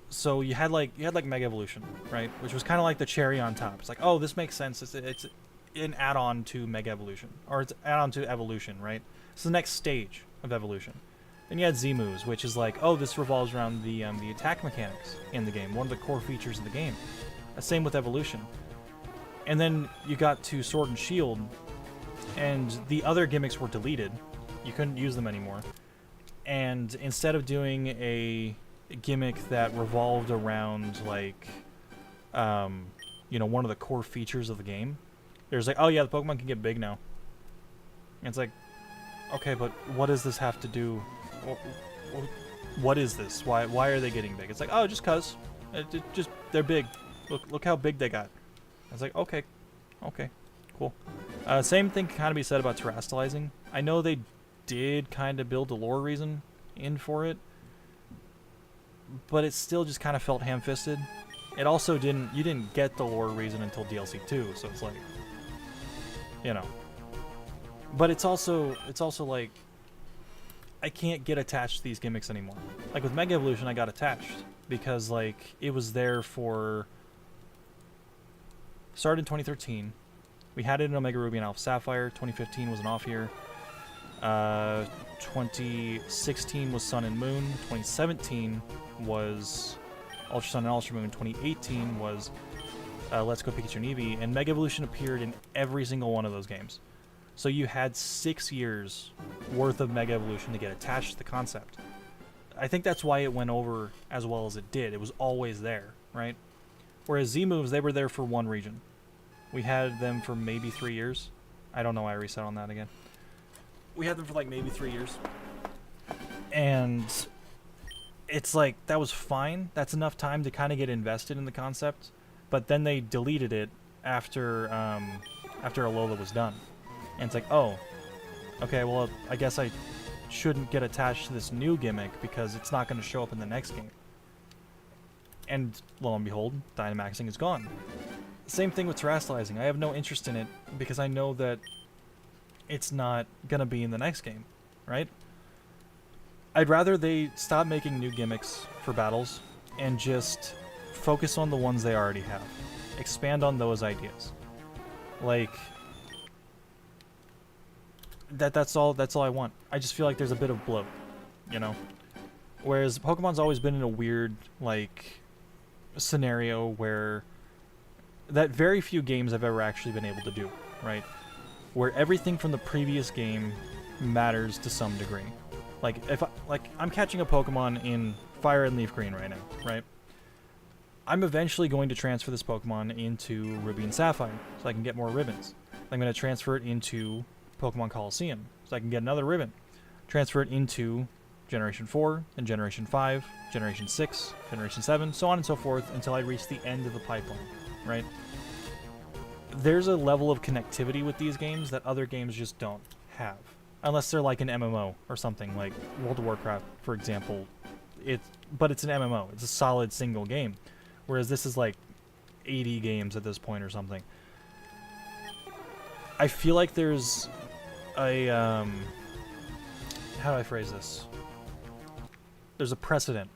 So you had like Mega Evolution, right, which was kind of like the cherry on top. It's like, oh, this makes sense. It's an add-on to Mega Evolution, or it's an add-on to Evolution, right? It's the next stage of Evolution. Then you had Z moves, which is like, oh, this revolves around the attack mechanics in the game, one of the core features of the game. Same with Evolution. And then you got to Sword and Shield, and the other gimmicks were deleted. You couldn't use them anymore. And instead of doing a gimmick that revolved around like, you know, one of the core features of the game, there's like, oh yeah, the Pokemon can get big now. And it's like, okay, but what does this have to do? What is this? Why are they getting big? It's like, oh, just cause. Just they're big. Look how big they got. I was like, okay, cool. Same thing can kind of be said about terastallizing. I know they did kind of build a lore reason in for it, but it still just kind of felt ham-fisted. It also didn't. You didn't get the lore reason until DLC 2, so it's like, you know. But it's also like, I can't get attached to these gimmicks anymore. Like with Mega Evolution, I got attached because like it was there for. Started in 2013. We had it in Omega Ruby and Alpha Sapphire. 2015 was an off year. 2016 was Sun and Moon. 2017 was Ultra Sun and Ultra Moon. 2018 was Let's Go Pikachu and Eevee. And Mega Evolution appeared in every single one of those games. So you had 6 years worth of Mega Evolution to get attached to the concept. I think that's why it went over as well as it did. It was always there, right? Whereas Z moves, they were there for one region. We had them for maybe 3 years. I don't know why I reset on that again. We had them for like maybe 3 years. And it's like, that was fine. That's enough time to kind of get invested in the concept. But then they deleted it after Alola was done. And it's like, oh, okay, well, I guess I shouldn't get attached to this new gimmick because it's not going to show up in the next game. And lo and behold, Dynamaxing is gone. Same thing with terastallizing. I have no interest in it because I know that it's not going to be in the next game, right? I'd rather they stop making new gimmicks for battles and just focus on the ones they already have. Expand on those ideas. Like, that's all I want. I just feel like there's a bit of bloat, you know? Whereas Pokemon's always been in a weird, like, scenario where that very few games have ever actually been able to do, right? Where everything from the previous game matters to some degree. Like if I'm catching a Pokemon in Fire and Leaf Green right now, right? I'm eventually going to transfer this Pokemon into Ruby and Sapphire so I can get more ribbons. I'm going to transfer it into Pokemon Coliseum so I can get another ribbon. Transfer it into Generation 4, and Generation 5, Generation 6, Generation 7, so on and so forth until I reach the end of the pipeline, right? There's a level of connectivity with these games that other games just don't have. Unless they're like an MMO or something, like World of Warcraft, for example. But it's an MMO. It's a solid single game. Whereas this is like 80 games at this point or something. I feel like there's a... how do I phrase this? There's a precedent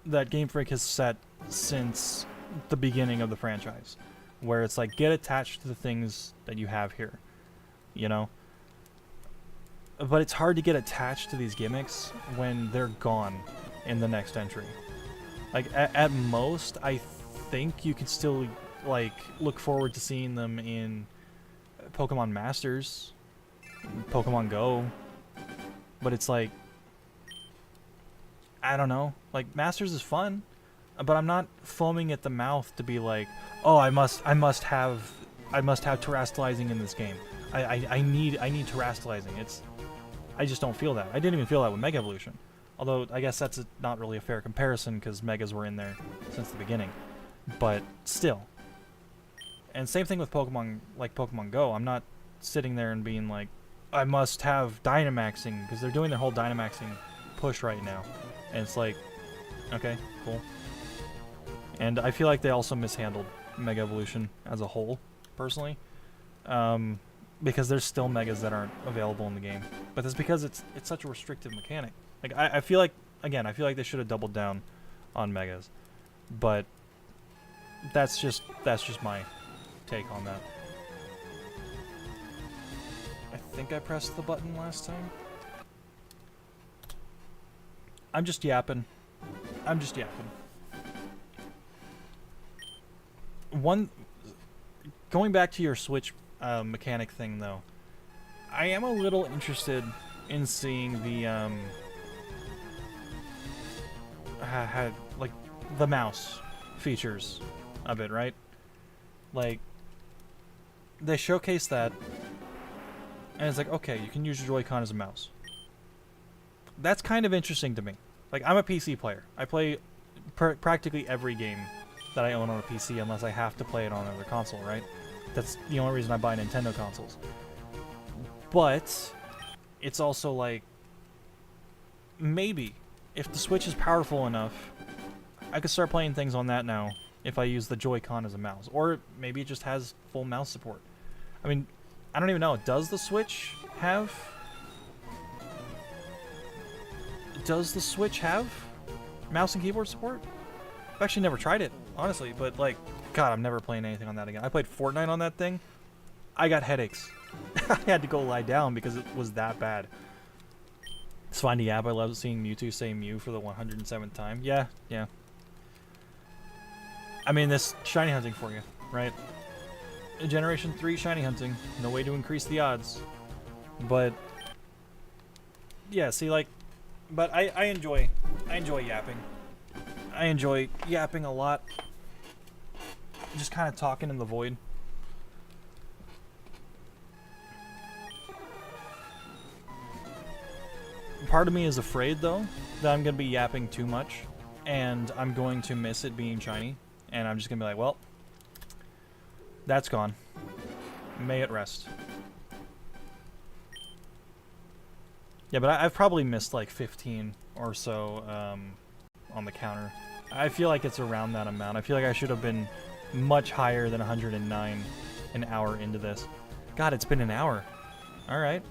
that Game Freak has set since the beginning of the franchise, where it's like, get attached to the things that you have here, you know? But it's hard to get attached to these gimmicks when they're gone in the next entry. Like, at most, I think you could still, like, look forward to seeing them in Pokemon Masters, Pokemon Go, but it's like, I don't know. Like, Masters is fun, but I'm not foaming at the mouth to be like, oh, I must have terastallizing in this game. I need terastallizing. I just don't feel that. I didn't even feel that with Mega Evolution. Although, I guess that's not really a fair comparison because Megas were in there since the beginning. But still. And same thing with Pokemon, like Pokemon Go. I'm not sitting there and being like, I must have Dynamaxing, because they're doing their whole Dynamaxing push right now. And it's like, okay, cool. And I feel like they also mishandled Mega Evolution as a whole, personally. Because there's still Megas that aren't available in the game. But that's because it's such a restrictive mechanic. Like, I feel like, again, I feel like they should have doubled down on Megas. But that's just my take on that. I think I pressed the button last time. I'm just yapping. Going back to your Switch mechanic thing, though, I am a little interested in seeing the like the mouse features of it, right? Like, they showcase that, and it's like, okay, you can use your Joy-Con as a mouse. That's kind of interesting to me. Like, I'm a PC player. I play practically every game that I own on a PC unless I have to play it on another console, right? That's the only reason I buy Nintendo consoles. But it's also like, maybe if the Switch is powerful enough, I could start playing things on that now if I use the Joy-Con as a mouse. Or maybe it just has full mouse support. I mean, I don't even know. Does the Switch have mouse and keyboard support? I've actually never tried it, honestly, but like, God, I'm never playing anything on that again. I played Fortnite on that thing. I got headaches. I had to go lie down because it was that bad. It's fine to yap. I love seeing Mewtwo say Mew for the 107th time. Yeah. I mean, this shiny hunting for you, right? Generation 3 shiny hunting. No way to increase the odds. But yeah, see, like, but I enjoy yapping. I enjoy yapping a lot. Just kind of talking in the void. Part of me is afraid, though, that I'm going to be yapping too much, and I'm going to miss it being shiny, and I'm just going to be like, well, that's gone. May it rest. Yeah, but I've probably missed like 15 or so on the counter. I feel like it's around that amount. I feel like I should have been much higher than 109 an hour into this. God, it's been an hour. Alright.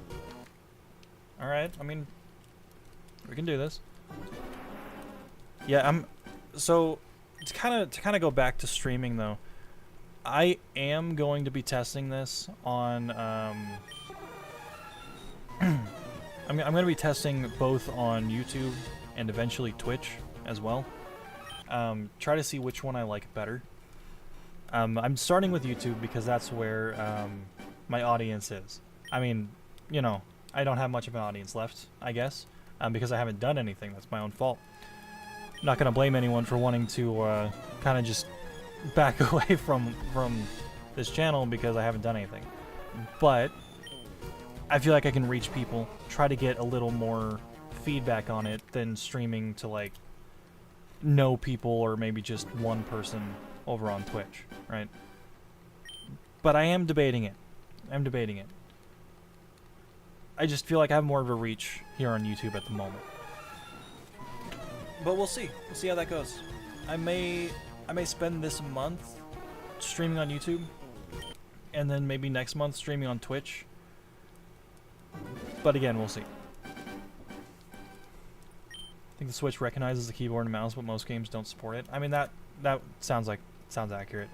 Alright, I mean, we can do this. Yeah, so to kind of go back to streaming, though, I am going to be testing this on I'm going to be testing both on YouTube and eventually Twitch as well. Try to see which one I like better. I'm starting with YouTube because that's where my audience is. I mean, you know, I don't have much of an audience left, I guess, because I haven't done anything. That's my own fault. I'm not going to blame anyone for wanting to kind of just back away from this channel because I haven't done anything. But I feel like I can reach people, try to get a little more feedback on it than streaming to, like, know people or maybe just one person over on Twitch, right? But I am debating it. I just feel like I have more of a reach here on YouTube at the moment. But we'll see. We'll see how that goes. I may spend this month streaming on YouTube, and then maybe next month streaming on Twitch. But again, we'll see. I think the Switch recognizes the keyboard and mouse, but most games don't support it. I mean, that sounds accurate.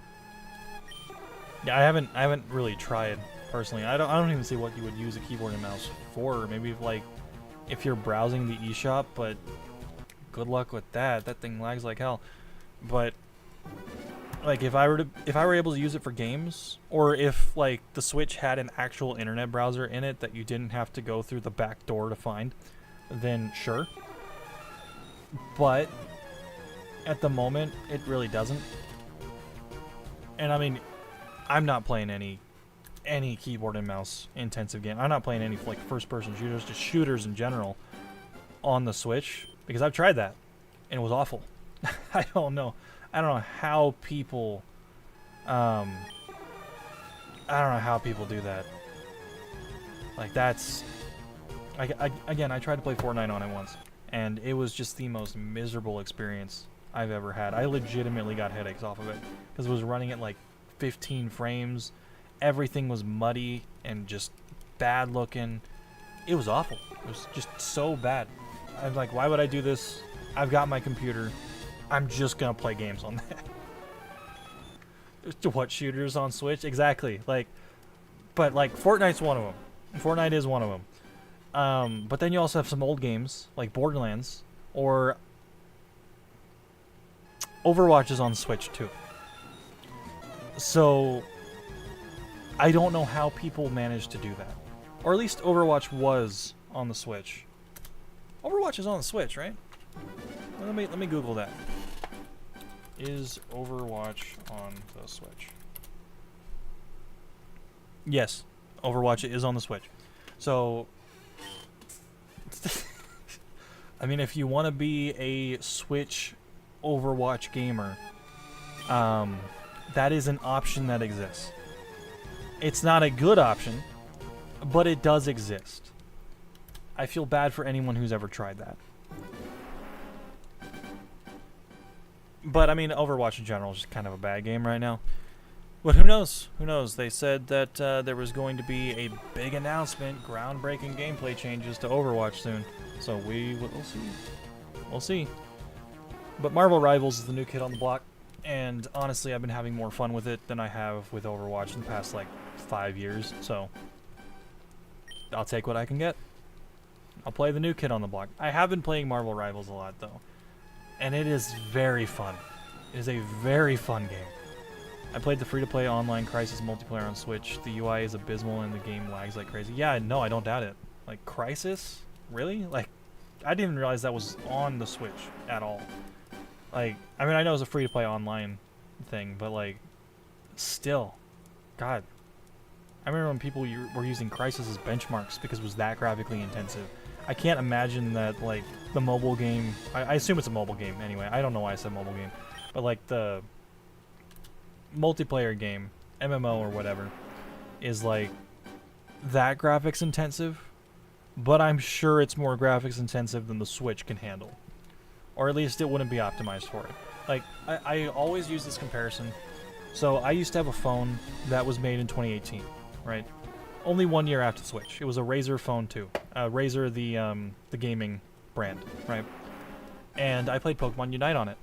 Yeah, I haven't really tried personally. I don't even see what you would use a keyboard and mouse for. Maybe like if you're browsing the eShop, but good luck with that. That thing lags like hell. But like if I were able to use it for games, or if like the Switch had an actual internet browser in it that you didn't have to go through the back door to find, then sure. But at the moment, it really doesn't. And I mean, I'm not playing any keyboard and mouse intensive game. I'm not playing any like first-person shooters, just shooters in general on the Switch, because I've tried that and it was awful. I don't know how people do that. Like, that's... again, I tried to play Fortnite on it once, and it was just the most miserable experience I've ever had. I legitimately got headaches off of it, because it was running at like 15 frames. Everything was muddy and just bad looking. It was awful. It was just so bad. I'm like, why would I do this? I've got my computer. I'm just gonna play games on that. What, shooters on Switch? Exactly. Like, but like Fortnite's one of them. Fortnite is one of them. But then you also have some old games like Borderlands, or Overwatch is on Switch too. So I don't know how people managed to do that. Or at least Overwatch was on the Switch. Overwatch is on the Switch, right? Let me Google that. Is Overwatch on the Switch? Yes, Overwatch is on the Switch. So, I mean, if you want to be a Switch Overwatch gamer, that is an option that exists. It's not a good option, but it does exist. I feel bad for anyone who's ever tried that. But, I mean, Overwatch in general is just kind of a bad game right now. But who knows? Who knows? They said that there was going to be a big announcement, groundbreaking gameplay changes to Overwatch soon. So we'll see. We'll see. But Marvel Rivals is the new kid on the block. And honestly, I've been having more fun with it than I have with Overwatch in the past, like, 5 years. So I'll take what I can get. I'll play the new kid on the block. I have been playing Marvel Rivals a lot, though. And it is very fun. It is a very fun game. I played the free-to-play online Crysis multiplayer on Switch. The UI is abysmal and the game lags like crazy. Yeah, no, I don't doubt it. Like, Crysis? Really? Like, I didn't even realize that was on the Switch at all. Like, I mean, I know it's a free-to-play online thing, but, like, still. God. I remember when people were using Crysis as benchmarks because it was that graphically intensive. I can't imagine that, like, the mobile game... I assume it's a mobile game anyway. I don't know why I said mobile game. But, like, the multiplayer game, MMO or whatever, is, like, that graphics intensive. But I'm sure it's more graphics intensive than the Switch can handle. Or at least it wouldn't be optimized for it. Like, I always use this comparison. So, I used to have a phone that was made in 2018, right? Only 1 year after Switch. It was a Razer phone 2. Razer, the gaming brand, right? And I played Pokemon Unite on it.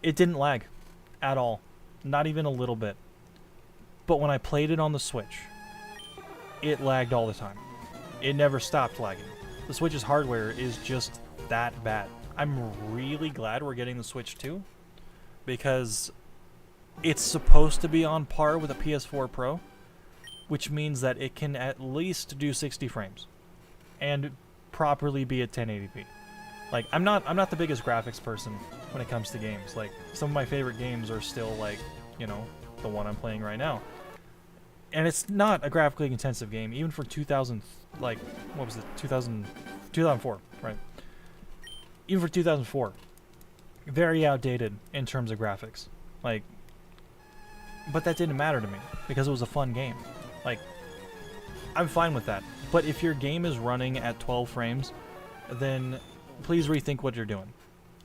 It didn't lag at all. Not even a little bit. But when I played it on the Switch, it lagged all the time. It never stopped lagging. The Switch's hardware is just that bad. I'm really glad we're getting the Switch 2, because it's supposed to be on par with a PS4 Pro, which means that it can at least do 60 frames and properly be at 1080p. Like, I'm not the biggest graphics person when it comes to games. Like, some of my favorite games are still, like, you know, the one I'm playing right now. And it's not a graphically intensive game, even for 2000, like, what was it, 2004, right? Even for 2004. Very outdated in terms of graphics. Like, but that didn't matter to me, because it was a fun game. Like, I'm fine with that. But if your game is running at 12 frames, then please rethink what you're doing.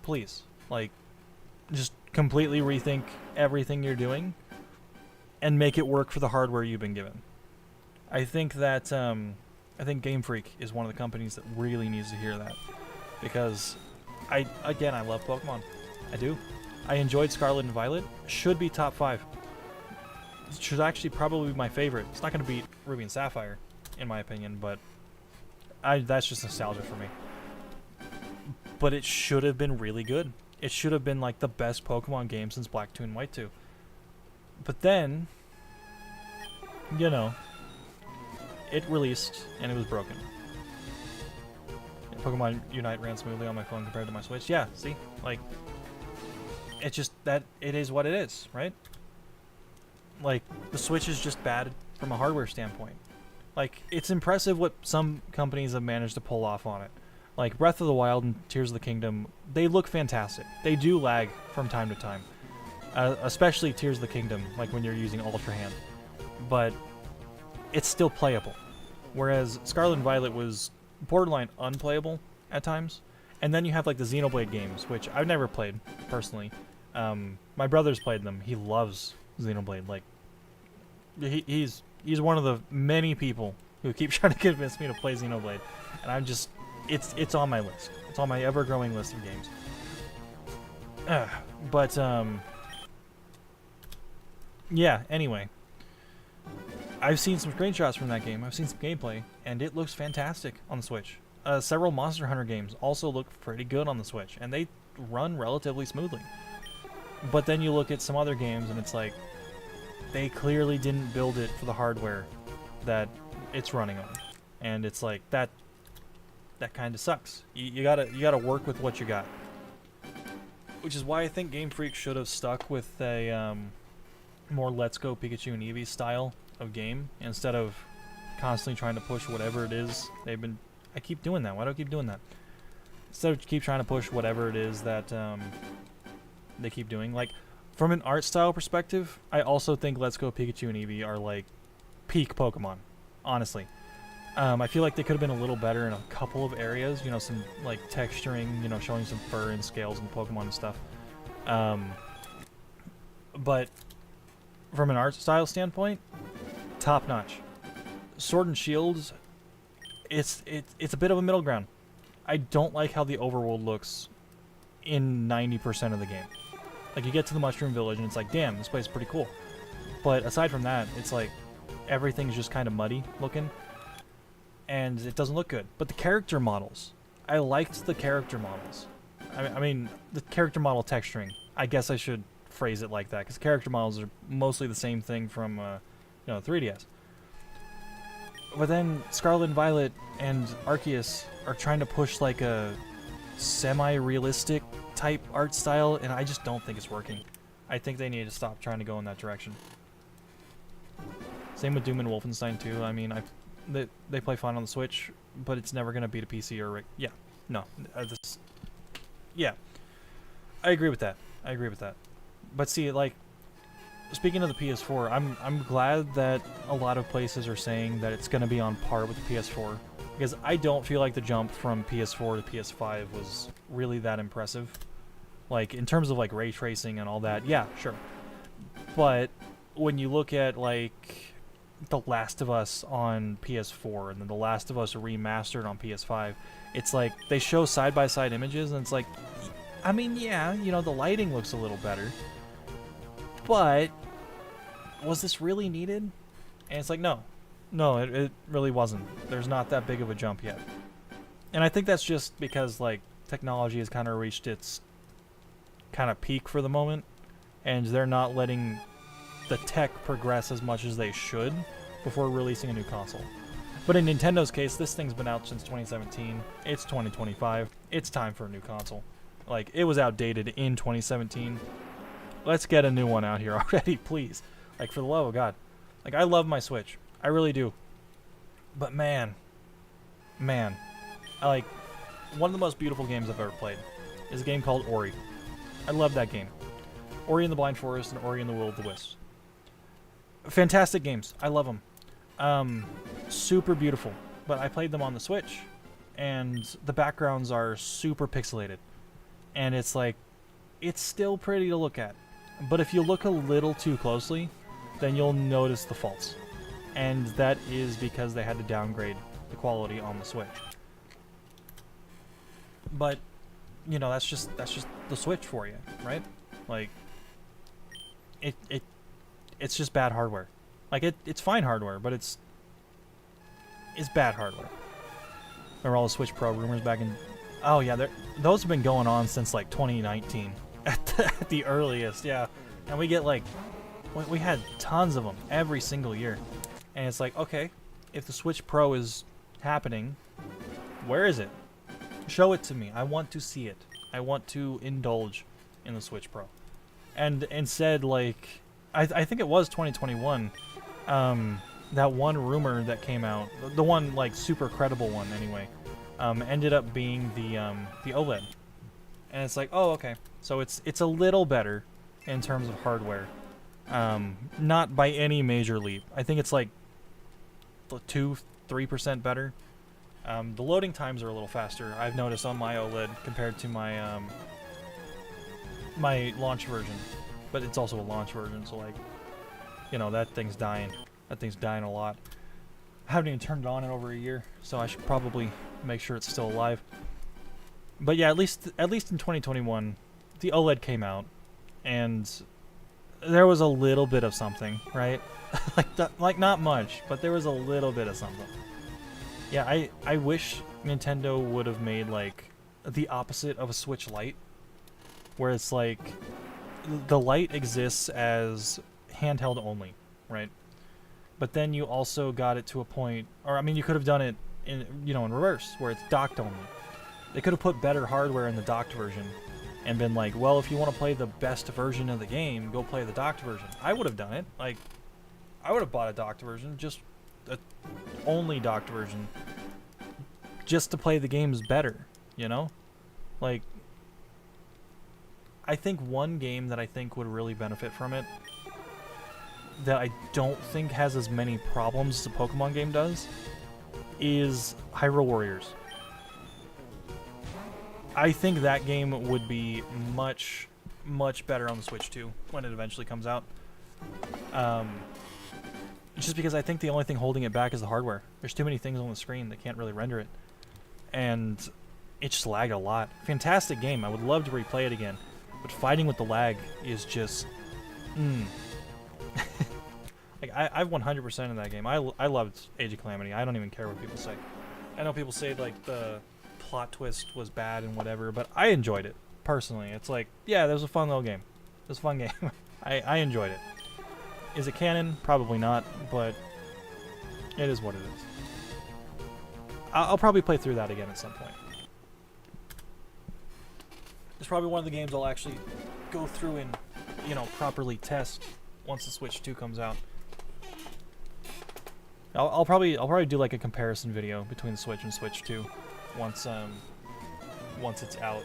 Please. Like, just completely rethink everything you're doing and make it work for the hardware you've been given. I think that, I think Game Freak is one of the companies that really needs to hear that. Because, I love Pokemon. I do. I enjoyed Scarlet and Violet. Should be top 5. Should actually probably be my favorite. It's not going to beat Ruby and Sapphire, in my opinion, but that's just nostalgia for me. But it should have been really good. It should have been like the best Pokemon game since Black 2 and White 2. But then, you know, it released and it was broken. Pokemon Unite ran smoothly on my phone compared to my Switch. Yeah, see? Like, it's just that it is what it is, right? Like, the Switch is just bad from a hardware standpoint. Like, it's impressive what some companies have managed to pull off on it. Like, Breath of the Wild and Tears of the Kingdom, they look fantastic. They do lag from time to time. Especially Tears of the Kingdom, like when you're using Ultra Hand. But it's still playable. Whereas Scarlet and Violet was borderline unplayable at times. And then you have like the Xenoblade games, which I've never played personally. My brother's played them. He loves Xenoblade. Like, he's one of the many people who keep trying to convince me to play Xenoblade, and I'm just, it's on my list. It's on my ever-growing list of games. But yeah. Anyway, I've seen some screenshots from that game. I've seen some gameplay, and it looks fantastic on the Switch. Several Monster Hunter games also look pretty good on the Switch, and they run relatively smoothly. But then you look at some other games, and it's like, they clearly didn't build it for the hardware that it's running on, and it's like that kind of sucks. You gotta work with what you got, which is why I think Game Freak should have stuck with a more Let's Go Pikachu and Eevee style of game instead of constantly trying to push whatever it is they've been. I keep doing that. Why do I keep doing that? Instead of keep trying to push whatever it is that they keep doing. Like, from an art style perspective, I also think Let's Go Pikachu and Eevee are like peak Pokemon, honestly. I feel like they could have been a little better in a couple of areas, you know, some like texturing, you know, showing some fur and scales and Pokemon and stuff. But from an art style standpoint, top notch. Sword and Shield, it's a bit of a middle ground. I don't like how the overworld looks in 90% of the game. Like, you get to the Mushroom Village and it's like, damn, this place is pretty cool. But aside from that, it's like everything's just kind of muddy looking, and it doesn't look good. But the character models, I liked the character models. I mean, the character model texturing. I guess I should phrase it like that, because character models are mostly the same thing from, 3DS. But then Scarlet and Violet and Arceus are trying to push like a semi-realistic type art style, and I just don't think it's working. I think they need to stop trying to go in that direction. Same with Doom and Wolfenstein 2. I mean, they play fine on the Switch, but it's never gonna beat a PC or yeah. I agree with that. But see, like, speaking of the PS4, I'm glad that a lot of places are saying that it's gonna be on par with the PS4, because I don't feel like the jump from PS4 to PS5 was really that impressive. Like, in terms of like ray tracing and all that, yeah, sure. But when you look at like The Last of Us on PS4 and then The Last of Us remastered on PS5, it's like they show side-by-side images and it's like, I mean, yeah, you know, the lighting looks a little better, but was this really needed? And it's like, no, it really wasn't. There's not that big of a jump yet. And I think that's just because like technology has kind of reached its kind of peak for the moment, and they're not letting the tech progress as much as they should before releasing a new console. But in Nintendo's case, this thing's been out since 2017. It's 2025. It's time for a new console. Like, it was outdated in 2017. Let's get a new one out here already, please. Like, for the love of God. Like, I love my Switch. I really do. But man, I like, one of the most beautiful games I've ever played is a game called Ori. I love that game. Ori and the Blind Forest and Ori and the Will of the Wisps. Fantastic games. I love them. Super beautiful. But I played them on the Switch, and the backgrounds are super pixelated. And it's like, it's still pretty to look at. But if you look a little too closely, then you'll notice the faults. And that is because they had to downgrade the quality on the Switch. But, you know, that's just the Switch for you, right? Like, it's just bad hardware. Like, it's fine hardware, but it's bad hardware. Remember all the Switch Pro rumors back in... Oh, yeah, those have been going on since, like, 2019. At the earliest, yeah. And we get, like... We had tons of them every single year. And it's like, okay, if the Switch Pro is happening, where is it? Show it to me. I want to see it. I want to indulge in the Switch Pro. And instead, like... I think it was 2021, that one rumor that came out, the one, like, super credible one, anyway, ended up being the OLED. And it's like, oh, okay. So it's a little better in terms of hardware. Not by any major leap. I think it's like 2-3 3% better. The loading times are a little faster, I've noticed on my OLED compared to my my launch version. But it's also a launch version, so like, you know, that thing's dying. That thing's dying a lot. I haven't even turned it on in over a year, so I should probably make sure it's still alive. But yeah, at least in 2021, the OLED came out, and there was a little bit of something, right? like not much, but there was a little bit of something. Yeah, I wish Nintendo would have made like the opposite of a Switch Lite, where it's like the Lite exists as handheld only, right? But then you also got it to a point, or I mean, you could have done it in, you know, in reverse, where it's docked only. They could have put better hardware in the docked version and been like, well, if you want to play the best version of the game, go play the docked version. I would have done it. Like, I would have bought a docked version, just a only docked version, just to play the games better, you know? Like, I think one game that I think would really benefit from it, that I don't think has as many problems as a Pokemon game does, is Hyrule Warriors. I think that game would be much, much better on the Switch 2 when it eventually comes out. Just because I think the only thing holding it back is the hardware. There's too many things on the screen that can't really render it. And it just lagged a lot. Fantastic game. I would love to replay it again. But fighting with the lag is just... like, I've 100% in that game. I loved Age of Calamity. I don't even care what people say. I know people say, like, the plot twist was bad and whatever, but I enjoyed it, personally. It's like, yeah, that was a fun little game. It was a fun game. I enjoyed it. Is it canon? Probably not, but it is what it is. I'll probably play through that again at some point. It's probably one of the games I'll actually go through and, you know, properly test once the Switch 2 comes out. I'll probably do like a comparison video between the Switch and Switch 2 once it's out.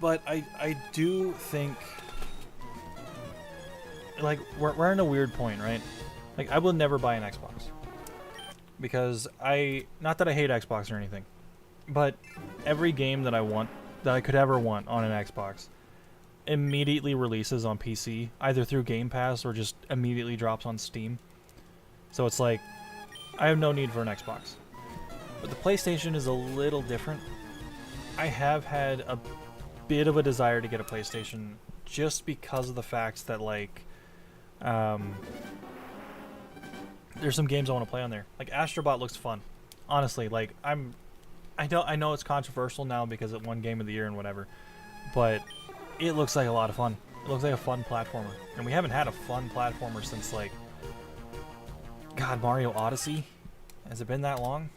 But I do think, like, we're in a weird point, right? Like, I will never buy an Xbox. Because not that I hate Xbox or anything, but every game that I want, that I could ever want on an Xbox, immediately releases on PC, either through Game Pass or just immediately drops on Steam. So it's like, I have no need for an Xbox. But the PlayStation is a little different. I have had a bit of a desire to get a PlayStation just because of the fact that, like, there's some games I want to play on there. Like, Astrobot looks fun. Honestly, like, I know it's controversial now because it won Game of the Year and whatever, but it looks like a lot of fun. It looks like a fun platformer. And we haven't had a fun platformer since, like, God, Mario Odyssey? Has it been that long?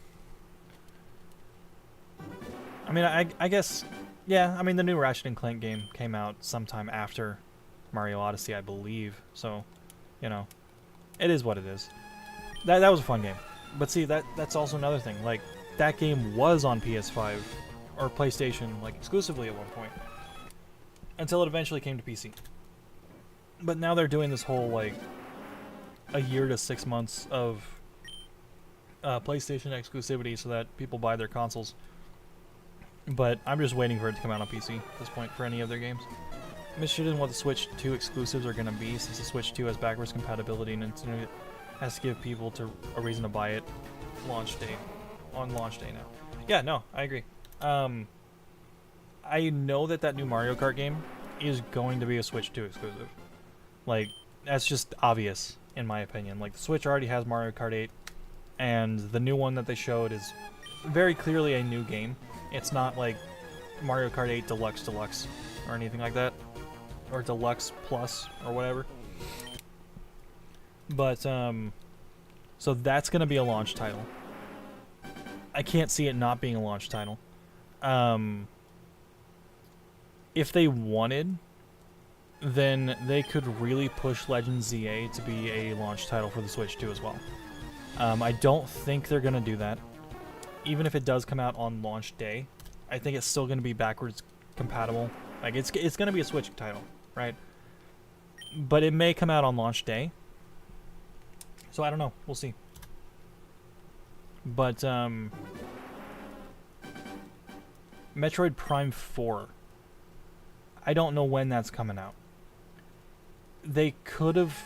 I mean, I guess, yeah, I mean, the new Ratchet & Clank game came out sometime after Mario Odyssey, I believe. So, you know, it is what it is. That was a fun game. But see, that's also another thing. Like, that game was on PS5 or PlayStation, like, exclusively at one point, until it eventually came to PC. But now they're doing this whole, like, a year to 6 months of PlayStation exclusivity so that people buy their consoles. But I'm just waiting for it to come out on PC at this point for any of their games. I'm interested in what the Switch 2 exclusives are going to be, since the Switch 2 has backwards compatibility and Nintendo has to give people a reason to buy it on launch day now. Yeah, no, I agree. I know that new Mario Kart game is going to be a Switch 2 exclusive. Like, that's just obvious, in my opinion. Like, the Switch already has Mario Kart 8, and the new one that they showed is very clearly a new game. It's not like Mario Kart 8 Deluxe or anything like that, or Deluxe Plus or whatever. But so that's gonna be a launch title. I can't see it not being a launch title. If they wanted, then they could really push Legends ZA to be a launch title for the Switch 2 as well. I don't think they're gonna do that. Even if it does come out on launch day, I think it's still gonna be backwards compatible. Like it's gonna be a Switch title, right? But it may come out on launch day. So I don't know. We'll see. But Metroid Prime 4. I don't know when that's coming out. They could have.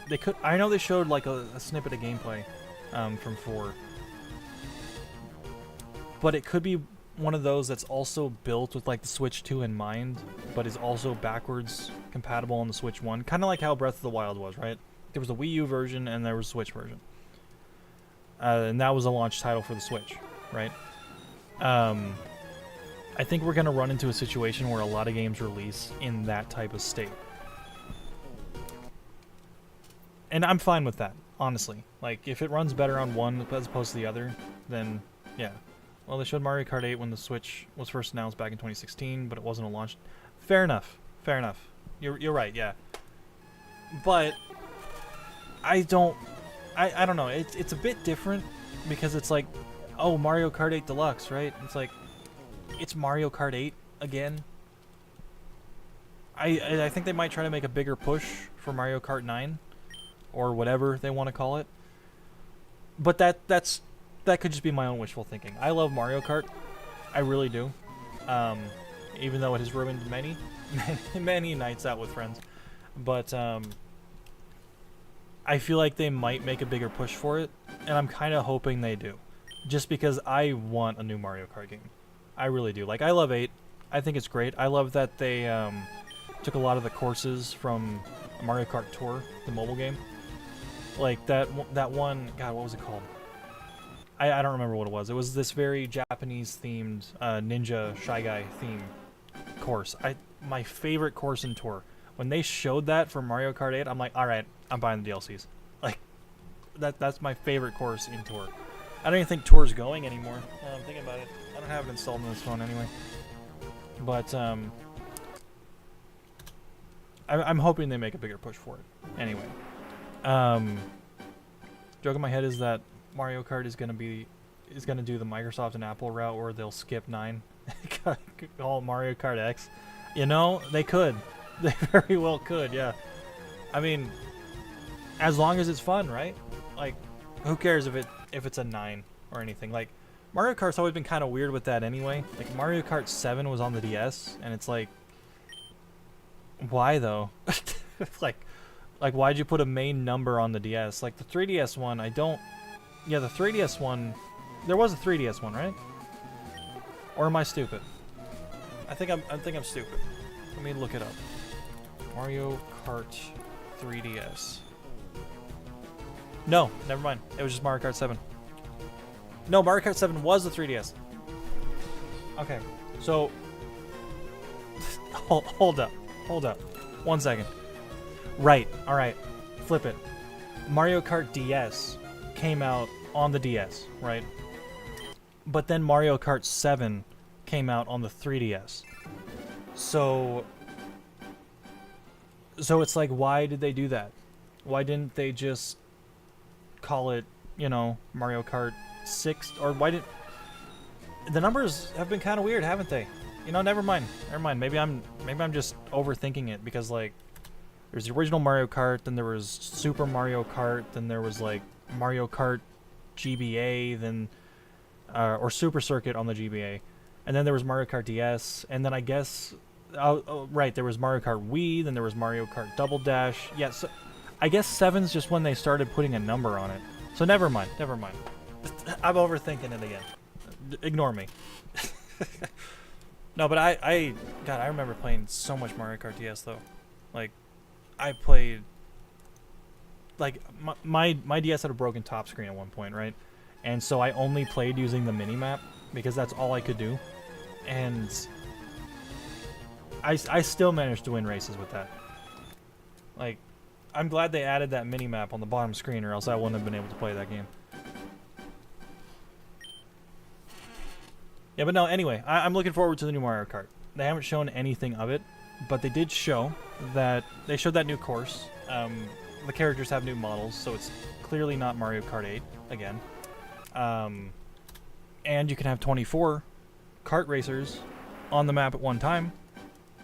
They could. I know they showed like a snippet of gameplay from 4, but it could be one of those that's also built with like the Switch 2 in mind, but is also backwards compatible on the Switch 1. Kind of like how Breath of the Wild was, right? There was a Wii U version and there was a Switch version, and that was a launch title for the Switch, right? I think we're gonna run into a situation where a lot of games release in that type of state. And I'm fine with that, honestly. Like, if it runs better on one as opposed to the other, then yeah. Well, they showed Mario Kart 8 when the Switch was first announced back in 2016, but it wasn't a launch. Fair enough. Fair enough. You're right, yeah. But I don't know. It's a bit different because it's like, oh, Mario Kart 8 Deluxe, right? It's like, it's Mario Kart 8 again. I think they might try to make a bigger push for Mario Kart 9 or whatever they want to call it. But that could just be my own wishful thinking. I love Mario Kart. I really do. Even though it has ruined many nights out with friends. But I feel like they might make a bigger push for it, and I'm kind of hoping they do. Just because I want a new Mario Kart game. I really do. Like, I love 8. I think it's great. I love that they took a lot of the courses from Mario Kart Tour, the mobile game. Like, that one... God, what was it called? I don't remember what it was. It was this very Japanese-themed Ninja Shy Guy theme course. My favorite course in Tour. When they showed that for Mario Kart 8, I'm like, alright, I'm buying the DLCs. Like, that's my favorite course in Tour. I don't even think Tour's going anymore. I'm thinking about it. I don't have it installed on this phone anyway. But, I'm hoping they make a bigger push for it. Anyway. Joke in my head is that Mario Kart is gonna do the Microsoft and Apple route where they'll skip 9. Call it Mario Kart X. You know, they could. They very well could, yeah. I mean, as long as it's fun, right? Like, who cares if it's a 9 or anything? Like, Mario Kart's always been kind of weird with that anyway. Like, Mario Kart 7 was on the DS, and it's like, why though? like why'd you put a main number on the DS? Like, the 3DS one, yeah, the 3DS one, there was a 3DS one, right? Or am I stupid? I think I'm stupid. Let me look it up. Mario Kart 3DS. No, never mind. It was just Mario Kart 7. No, Mario Kart 7 was the 3DS. Okay, so... hold up. 1 second. Right, alright. Flip it. Mario Kart DS came out on the DS, right? But then Mario Kart 7 came out on the 3DS. So it's like, why did they do that? Why didn't they just call it, you know, Mario Kart 6? Or why didn't... The numbers have been kind of weird, haven't they? You know, never mind. Maybe I'm just overthinking it, because, like, there's the original Mario Kart, then there was Super Mario Kart, then there was, like, Mario Kart GBA, then... or Super Circuit on the GBA. And then there was Mario Kart DS, and then I guess... right, there was Mario Kart Wii, then there was Mario Kart Double Dash. Yeah, so I guess 7's just when they started putting a number on it. So never mind. I'm overthinking it again. Ignore me. No, but God, I remember playing so much Mario Kart DS, though. Like, I played... Like, my DS had a broken top screen at one point, right? And so I only played using the mini-map, because that's all I could do. And... I still managed to win races with that. Like, I'm glad they added that mini-map on the bottom screen, or else I wouldn't have been able to play that game. Yeah, but no, anyway, I'm looking forward to the new Mario Kart. They haven't shown anything of it, but they did show that... They showed that new course, the characters have new models, so it's clearly not Mario Kart 8 again. And you can have 24 kart racers on the map at one time.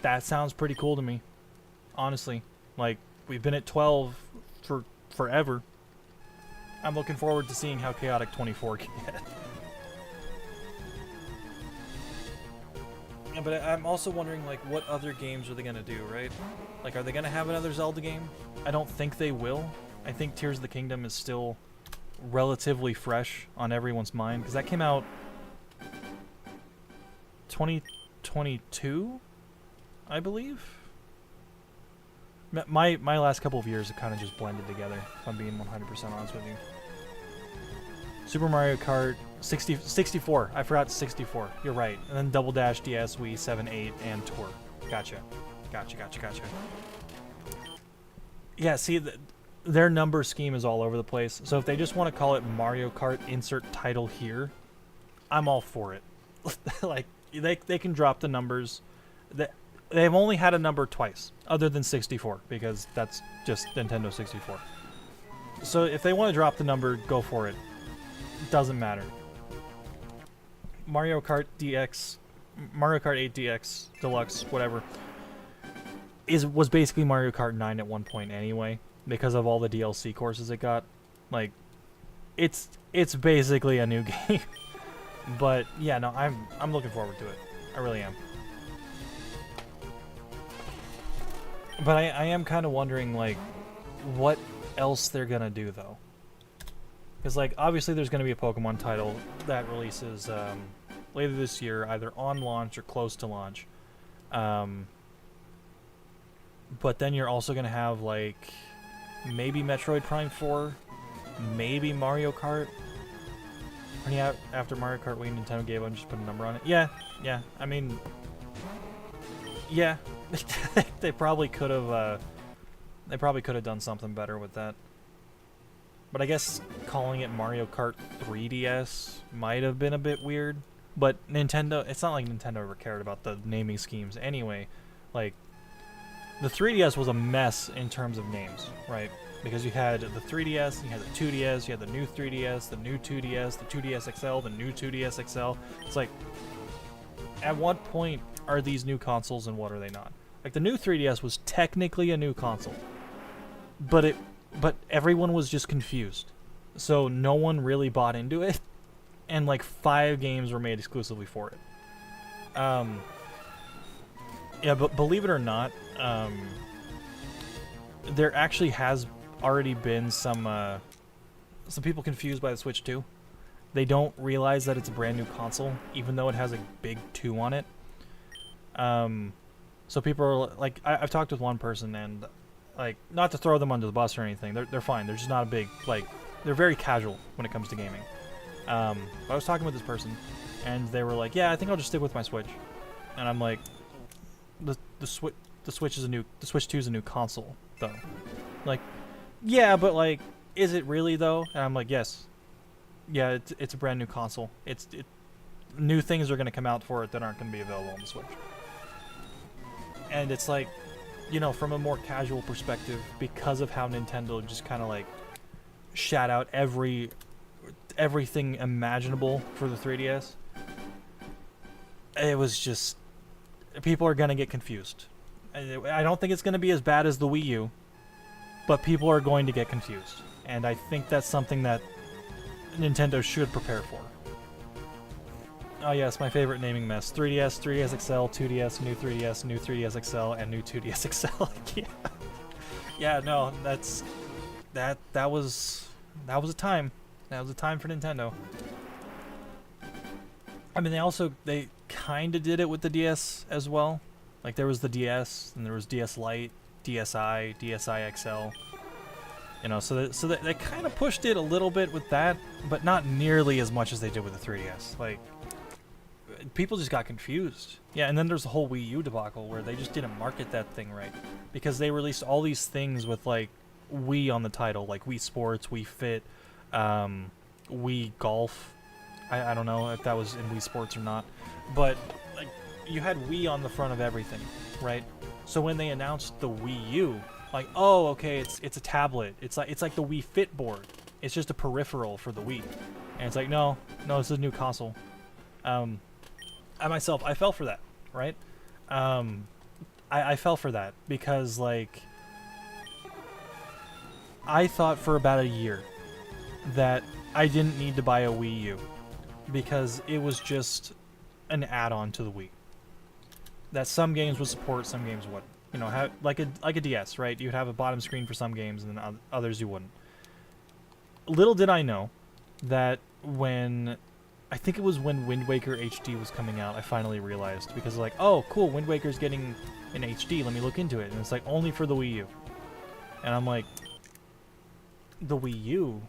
That sounds pretty cool to me, honestly. Like, we've been at 12 for forever. I'm looking forward to seeing how chaotic 24 can get. Yeah, but I'm also wondering, like, what other games are they going to do, right? Like, are they going to have another Zelda game? I don't think they will. I think Tears of the Kingdom is still relatively fresh on everyone's mind, because that came out 2022, I believe? My last couple of years have kind of just blended together, if I'm being 100% honest with you. Super Mario Kart 64. I forgot 64. You're right. And then Double Dash, DS, Wii, 7, 8, and Tour. Gotcha. Gotcha. Yeah, see, their number scheme is all over the place. So if they just want to call it Mario Kart insert title here, I'm all for it. Like, they can drop the numbers. They've only had a number twice, other than 64, because that's just Nintendo 64. So if they want to drop the number, go for it. Doesn't matter. Mario Kart DX, Mario Kart 8 DX, Deluxe, whatever, was basically Mario Kart 9 at one point anyway, because of all the DLC courses it got. Like, it's basically a new game. But yeah, no, I'm looking forward to it. I really am. But I am kind of wondering, like, what else they're gonna do though. Because, like, obviously there's going to be a Pokemon title that releases later this year, either on launch or close to launch. But then you're also going to have, like, maybe Metroid Prime 4, maybe Mario Kart. After Mario Kart Wii, Nintendo gave up and just put a number on it. Yeah, I mean, yeah. They probably could have done something better with that. But I guess calling it Mario Kart 3DS might have been a bit weird. But Nintendo, it's not like Nintendo ever cared about the naming schemes anyway. Like, the 3DS was a mess in terms of names, right? Because you had the 3DS, you had the 2DS, you had the new 3DS, the new 2DS, the 2DS XL, the new 2DS XL. It's like, at what point are these new consoles and what are they not? Like, the new 3DS was technically a new console. But everyone was just confused. So no one really bought into it. And like 5 games were made exclusively for it. Yeah, but believe it or not, there actually has already been some people confused by the Switch 2. They don't realize that it's a brand new console, even though it has a big 2 on it. So people are like, I've talked with one person, and like, not to throw them under the bus or anything, they're fine. They're just not a big, like, they're very casual when it comes to gaming. I was talking with this person, and they were like, yeah, I think I'll just stick with my Switch. And I'm like, the Switch 2 is a new console, though. Like, yeah, but like, is it really though? And I'm like, yes. Yeah, it's a brand new console. New things are going to come out for it that aren't going to be available on the Switch. And it's like, you know, from a more casual perspective, because of how Nintendo just kind of like shat out everything imaginable for the 3DS, it was just, people are going to get confused. I don't think it's going to be as bad as the Wii U, but people are going to get confused. And I think that's something that Nintendo should prepare for. Oh yes, my favorite naming mess. 3DS, 3DS XL, 2DS, new 3DS, new 3DS XL, and new 2DS XL. Yeah. Yeah, no, that was a time. That was a time for Nintendo. I mean, they kind of did it with the DS as well. Like, there was the DS, and there was DS Lite, DSi, DSi XL. You know, so they kind of pushed it a little bit with that, but not nearly as much as they did with the 3DS. Like, people just got confused. Yeah, and then there's the whole Wii U debacle where they just didn't market that thing right. Because they released all these things with, like, Wii on the title, like Wii Sports, Wii Fit, Wii Golf. I don't know if that was in Wii Sports or not. But, like, you had Wii on the front of everything, right? So when they announced the Wii U, Like, oh, okay, it's a tablet. It's like the Wii Fit board. It's just a peripheral for the Wii. And it's like, no, it's a new console. I myself, I fell for that, right? I fell for that because, like, I thought for about a year that I didn't need to buy a Wii U because it was just an add-on to the Wii. That some games would support, some games wouldn't. You know, like a DS, right? You'd have a bottom screen for some games, and then others you wouldn't. Little did I know that I think it was when Wind Waker HD was coming out, I finally realized, because like, oh, cool, Wind Waker's getting an HD, let me look into it. And it's like, only for the Wii U. And I'm like, the Wii U?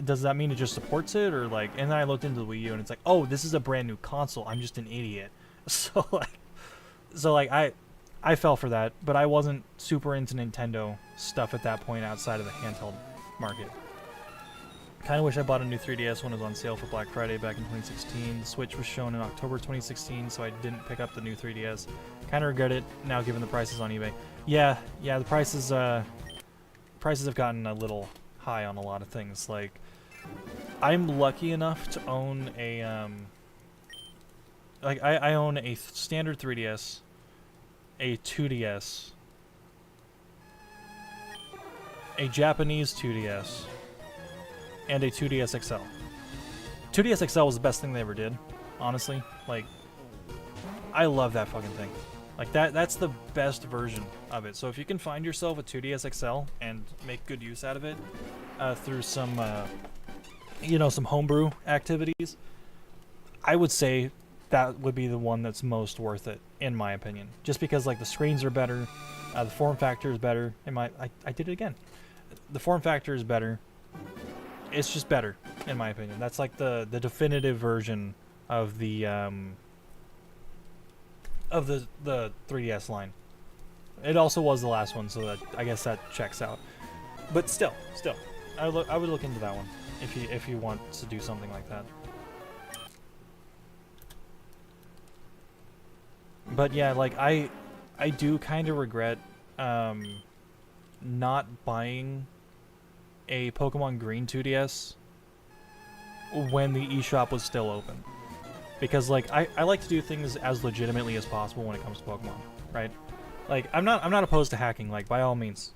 Does that mean it just supports it? Or like, and then I looked into the Wii U, and it's like, oh, this is a brand new console, I'm just an idiot. So like, I fell for that, but I wasn't super into Nintendo stuff at that point outside of the handheld market. Kind of wish I bought a new 3DS when it was on sale for Black Friday back in 2016. The Switch was shown in October 2016, so I didn't pick up the new 3DS. Kind of regret it now given the prices on eBay. Yeah, the prices have gotten a little high on a lot of things. Like, I'm lucky enough to own a I own a standard 3DS, a 2DS, a Japanese 2DS, and a 2DS XL. 2DS XL was the best thing they ever did, honestly. Like, I love that fucking thing. Like, that's the best version of it. So if you can find yourself a 2DS XL and make good use out of it through some, some homebrew activities, I would say that would be the one that's most worth it, in my opinion. Just because, like, the screens are better, the form factor is better. I did it again. The form factor is better. It's just better, in my opinion. That's like the definitive version of the 3DS line. It also was the last one, so that I guess that checks out. But still, I would look into that one if you want to do something like that. But yeah, like I do kind of regret not buying a Pokemon Green 2DS when the eShop was still open. Because, like, I like to do things as legitimately as possible when it comes to Pokemon, right? Like, I'm not opposed to hacking, like, by all means.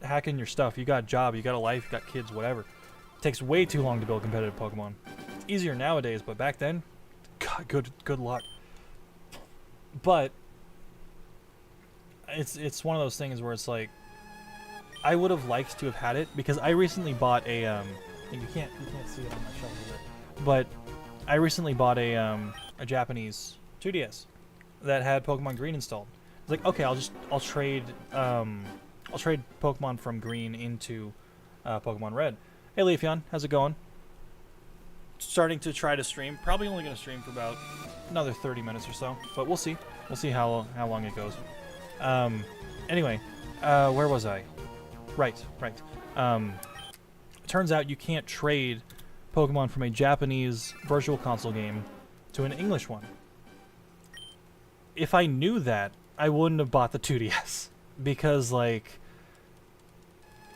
Hacking your stuff. You got a job, you got a life, you got kids, whatever. It takes way too long to build competitive Pokemon. It's easier nowadays, but back then, God, good luck. But it's one of those things where it's like, I would have liked to have had it because I recently bought a and you can't see it on my shelf a bit, but I recently bought a Japanese 2DS that had Pokemon Green installed. It's like, okay, I'll trade Pokemon from Green into Pokemon Red. Hey Leafeon, how's it going? Starting to try to stream. Probably only going to stream for about another 30 minutes or so, but we'll see. We'll see how long it goes. Anyway, where was I? Right. Turns out you can't trade Pokemon from a Japanese Virtual Console game to an English one. If I knew that, I wouldn't have bought the 2DS. Because, like,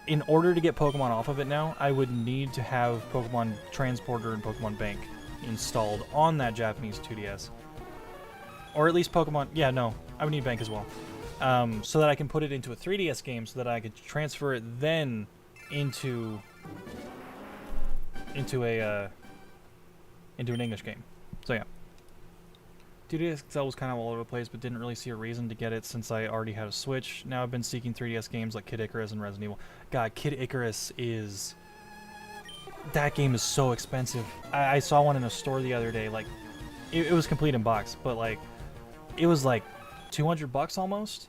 in order to get Pokemon off of it now, I would need to have Pokemon Transporter and Pokemon Bank installed on that Japanese 2DS. Or at least Pokemon... Yeah, no. I would need Bank as well. So that I can put it into a 3DS game so that I could transfer it then into an English game. So yeah. 2DS XL was kind of all over the place, but didn't really see a reason to get it since I already had a Switch. Now I've been seeking 3DS games like Kid Icarus and Resident Evil. God, Kid Icarus is... That game is so expensive. I saw one in a store the other day. Like, it was complete in box, but like, it was like $200 almost,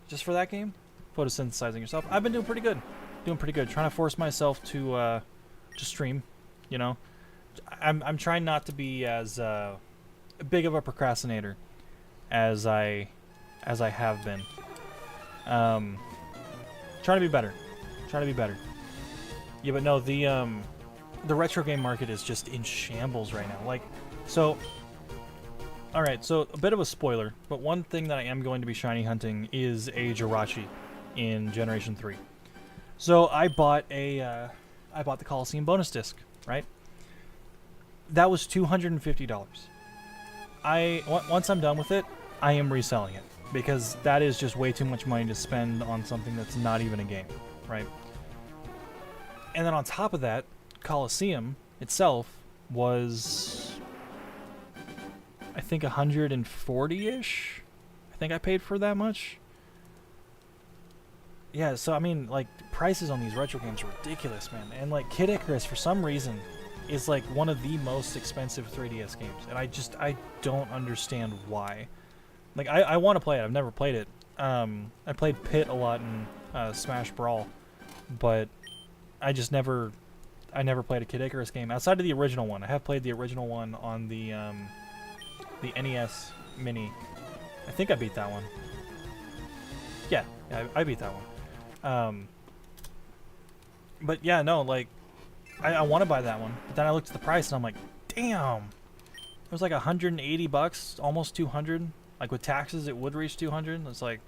just for that game. Photosynthesizing yourself. I've been doing pretty good. Trying to force myself to stream. You know, I'm trying not to be as big of a procrastinator as I have been. Trying to be better. Yeah, but no, the retro game market is just in shambles right now. Like, so. Alright, so a bit of a spoiler, but one thing that I am going to be shiny hunting is a Jirachi. in Generation 3. So I bought the Coliseum bonus disc, right? That was $250. Once I'm done with it, I am reselling it because that is just way too much money to spend on something that's not even a game, right? And then on top of that, Coliseum itself was, I think, 140-ish. I think I paid for that much. Yeah, so I mean, like, prices on these retro games are ridiculous, man. And like Kid Icarus, for some reason, is like one of the most expensive 3DS games, and I don't understand why. Like, I want to play it. I've never played it. I played Pit a lot in Smash Brawl, but I never played a Kid Icarus game outside of the original one. I have played the original one on the NES Mini. I think I beat that one. Yeah, I beat that one. But yeah, no, like, I want to buy that one, but then I looked at the price and I'm like, damn, it was like $180, almost 200. Like with taxes, it would reach 200. It's like,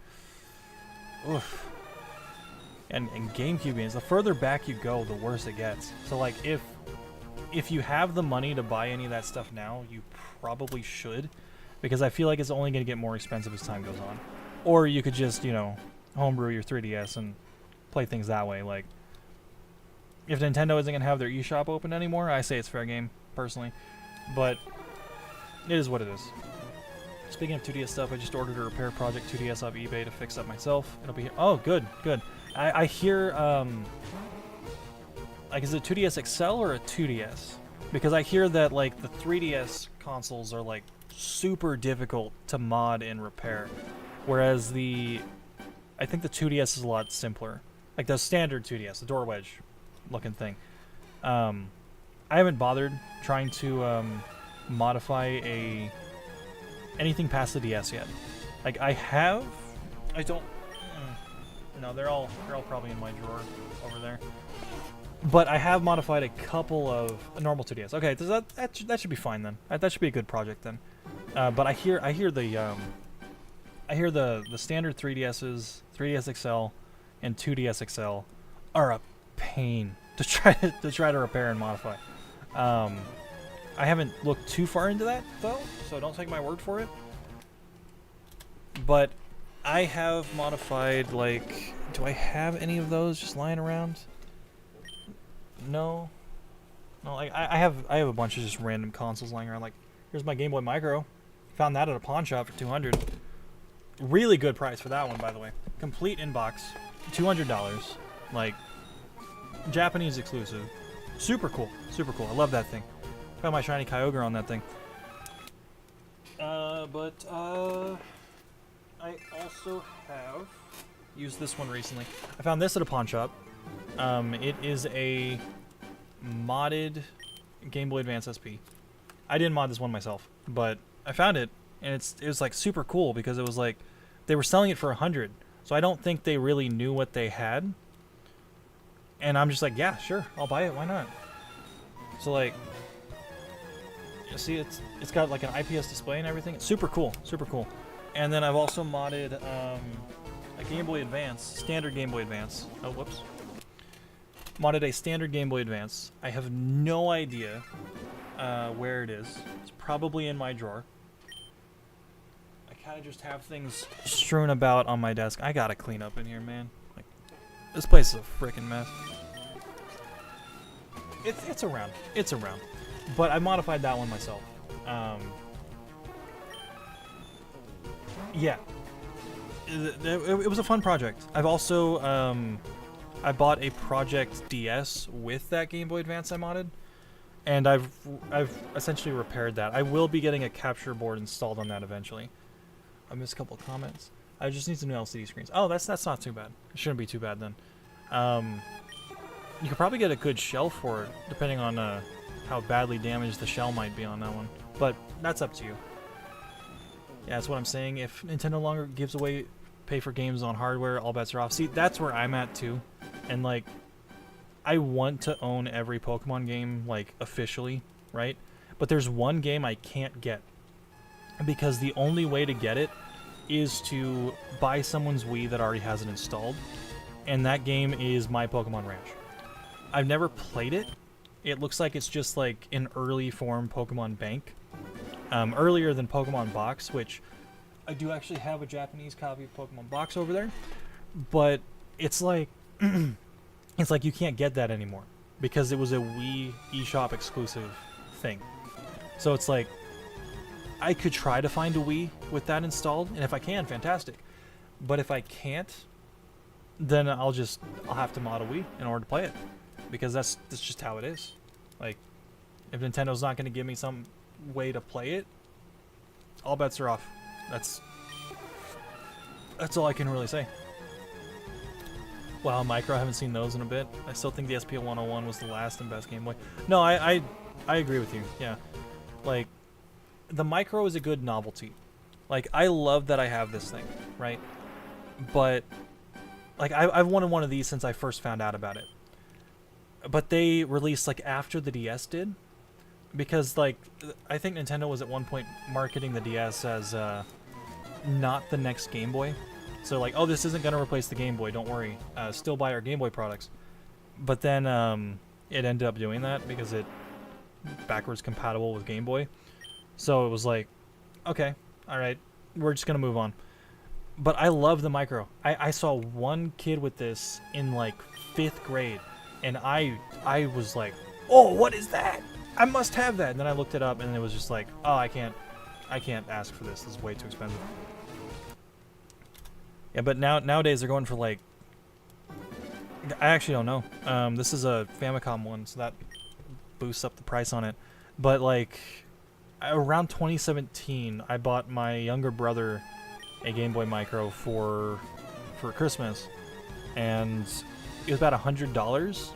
oof. And GameCube games, the further back you go, the worse it gets. So like, if you have the money to buy any of that stuff now, you probably should, because I feel like it's only going to get more expensive as time goes on. Or you could just, you know, homebrew your 3DS and play things that way. Like, if Nintendo isn't going to have their eShop open anymore, I say it's fair game, personally. But it is what it is. Speaking of 2DS stuff, I just ordered a repair project 2DS off eBay to fix up myself. It'll be... Oh, good, good. I hear, like, is it 2DS XL or a 2DS? Because I hear that, like, the 3DS consoles are, like, super difficult to mod and repair. Whereas I think the 2DS is a lot simpler. Like the standard 2DS, the door wedge looking thing. I haven't bothered trying to modify anything past the DS yet. Like I don't. No, they're all probably in my drawer over there. But I have modified a couple of normal 2DS. Okay, that should be fine then. That should be a good project then. But I hear the standard 3DSs, 3DS XL, and 2DS XL are a pain to try to repair and modify. I haven't looked too far into that though, so don't take my word for it. But I have modified, like, do I have any of those just lying around? No. No, like I have a bunch of just random consoles lying around. Like, here's my Game Boy Micro. Found that at a pawn shop for $200. Really good price for that one, by the way. Complete inbox, $200. Like, Japanese exclusive. Super cool. Super cool. I love that thing. Got my shiny Kyogre on that thing. I also have used this one recently. I found this at a pawn shop. It is a modded Game Boy Advance SP. I didn't mod this one myself, but I found it, and it was like super cool because it was like they were selling it for $100. So I don't think they really knew what they had. And I'm just like, yeah, sure, I'll buy it. Why not? So like, you see, it's got like an IPS display and everything. It's super cool, super cool. And then I've also modded a Game Boy Advance, standard Game Boy Advance. Oh, whoops. Modded a standard Game Boy Advance. I have no idea where it is. It's probably in my drawer. I kind of just have things strewn about on my desk. I gotta clean up in here, man. Like, this place is a freaking mess. It's around. It's around. But I modified that one myself. Yeah. It was a fun project. I've also I bought a Project DS with that Game Boy Advance I modded, and I've essentially repaired that. I will be getting a capture board installed on that eventually. I missed a couple of comments. I just need some new LCD screens. Oh, that's not too bad. It shouldn't be too bad then. You could probably get a good shell for it, depending on how badly damaged the shell might be on that one. But that's up to you. Yeah, that's what I'm saying. If Nintendo no longer gives away pay for games on hardware, all bets are off. See, that's where I'm at too. And like, I want to own every Pokemon game, like, officially, right? But there's one game I can't get. Because the only way to get it is to buy someone's Wii that already has it installed, and that game is My Pokemon Ranch. I've never played it. It looks like it's just like an early form Pokemon Bank, earlier than Pokemon Box, which I do actually have a Japanese copy of Pokemon Box over there, but it's like it's like you can't get that anymore because it was a Wii eShop exclusive thing. So it's like I could try to find a Wii with that installed, and if I can, fantastic. But if I can't, then I'll have to mod a Wii in order to play it, because that's just how it is. Like, if Nintendo's not going to give me some way to play it, all bets are off. That's all I can really say. Wow, Micro, I haven't seen those in a bit. I still think the SPL 101 was the last and best Game Boy. No, I agree with you. Yeah, like the Micro is a good novelty. Like, I love that I have this thing, right? But like I've wanted one of these since I first found out about it. But they released like after the DS did, because like I think Nintendo was at one point marketing the DS as not the next Game Boy. So like, oh, this isn't going to replace the Game Boy, don't worry. Still buy our Game Boy products. But then it ended up doing that because it backwards compatible with Game Boy. So it was like, okay, all right, we're just going to move on. But I love the Micro. I saw one kid with this in like 5th grade, and I was like, oh, what is that? I must have that. And then I looked it up, and it was just like, oh, I can't ask for this. This is way too expensive. Yeah, but nowadays they're going for like, I actually don't know. This is a Famicom one, so that boosts up the price on it. But like around 2017, I bought my younger brother a Game Boy Micro for Christmas, and it was about $100,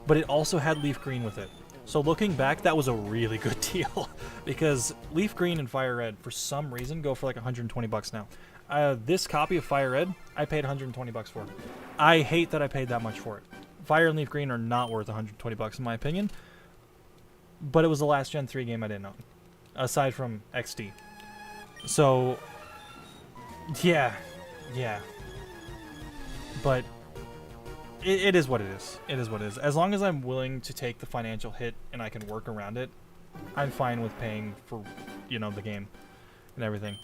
but it also had Leaf Green with it. So looking back, that was a really good deal, because Leaf Green and FireRed for some reason go for like $120 now. This copy of FireRed, I paid $120 for. I hate that I paid that much for it. Fire and Leaf Green are not worth $120 in my opinion, but it was the last Gen 3 game I didn't own, aside from XD. So, yeah. But it is what it is. It is what it is. As long as I'm willing to take the financial hit and I can work around it, I'm fine with paying for, the game and everything.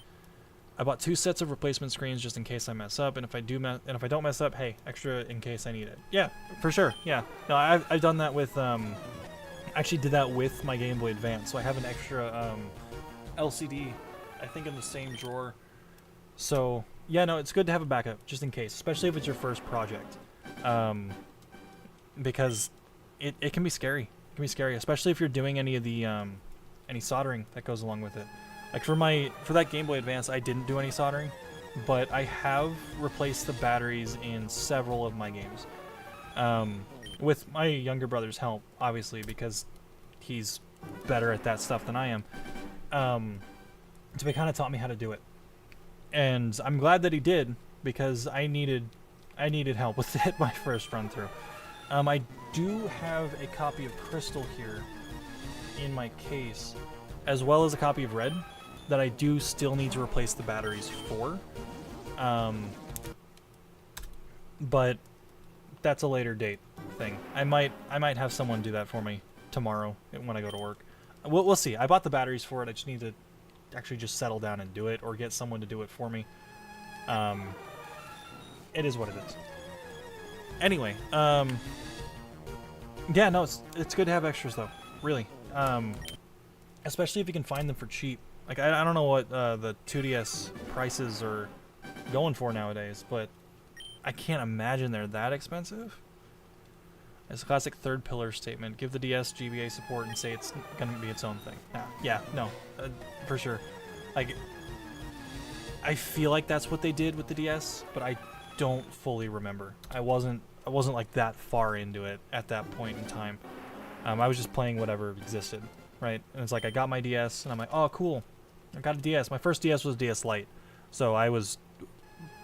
I bought 2 sets of replacement screens just in case I mess up, and if I don't mess up, hey, extra in case I need it. Yeah, for sure. Yeah. No, I've done that with actually did that with my Game Boy Advance. So I have an extra LCD, I think, in the same drawer. So yeah, no, it's good to have a backup just in case, especially if it's your first project, because it can be scary. It can be scary, especially if you're doing any of the any soldering that goes along with it. Like for that Game Boy Advance, I didn't do any soldering, but I have replaced the batteries in several of my games, with my younger brother's help, obviously, because he's better at that stuff than I am. So he kind of taught me how to do it, and I'm glad that he did, because I needed help with it my first run through. I do have a copy of Crystal here in my case, as well as a copy of Red that I do still need to replace the batteries for. But that's a later date thing. I might have someone do that for me tomorrow when I go to work. We'll see. I bought the batteries for it. I just need to actually just settle down and do it, or get someone to do it for me. It is what it is. Anyway, yeah, no, it's good to have extras though, really. Especially if you can find them for cheap. Like, I don't know what the 2DS prices are going for nowadays, but I can't imagine they're that expensive. It's a classic third pillar statement. Give the DS GBA support and say it's going to be its own thing. Yeah, no, for sure. Like, I feel like that's what they did with the DS, but I don't fully remember. I wasn't like that far into it at that point in time. I was just playing whatever existed, right? And it's like I got my DS, and I'm like, oh, cool, I got a DS. My first DS was DS Lite, so I was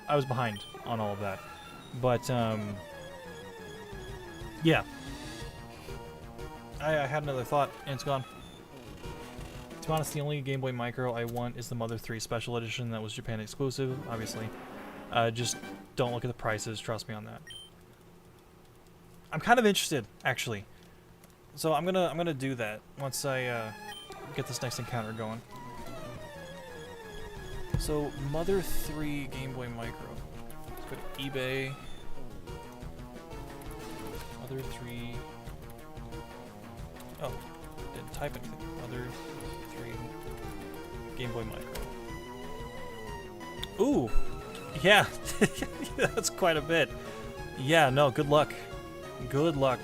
behind on all of that. But yeah, I had another thought, and it's gone. be honest, the only Game Boy Micro I want is the Mother 3 Special Edition that was Japan exclusive, obviously. Just don't look at the prices, trust me on that. I'm kind of interested, actually. So I'm gonna do that once I get this next encounter going. So Mother 3 Game Boy Micro. Let's go to eBay. Mother 3. Oh, didn't type anything. Mother 3 Game Boy Micro. Ooh, yeah, that's quite a bit. Yeah, no, good luck. Good luck.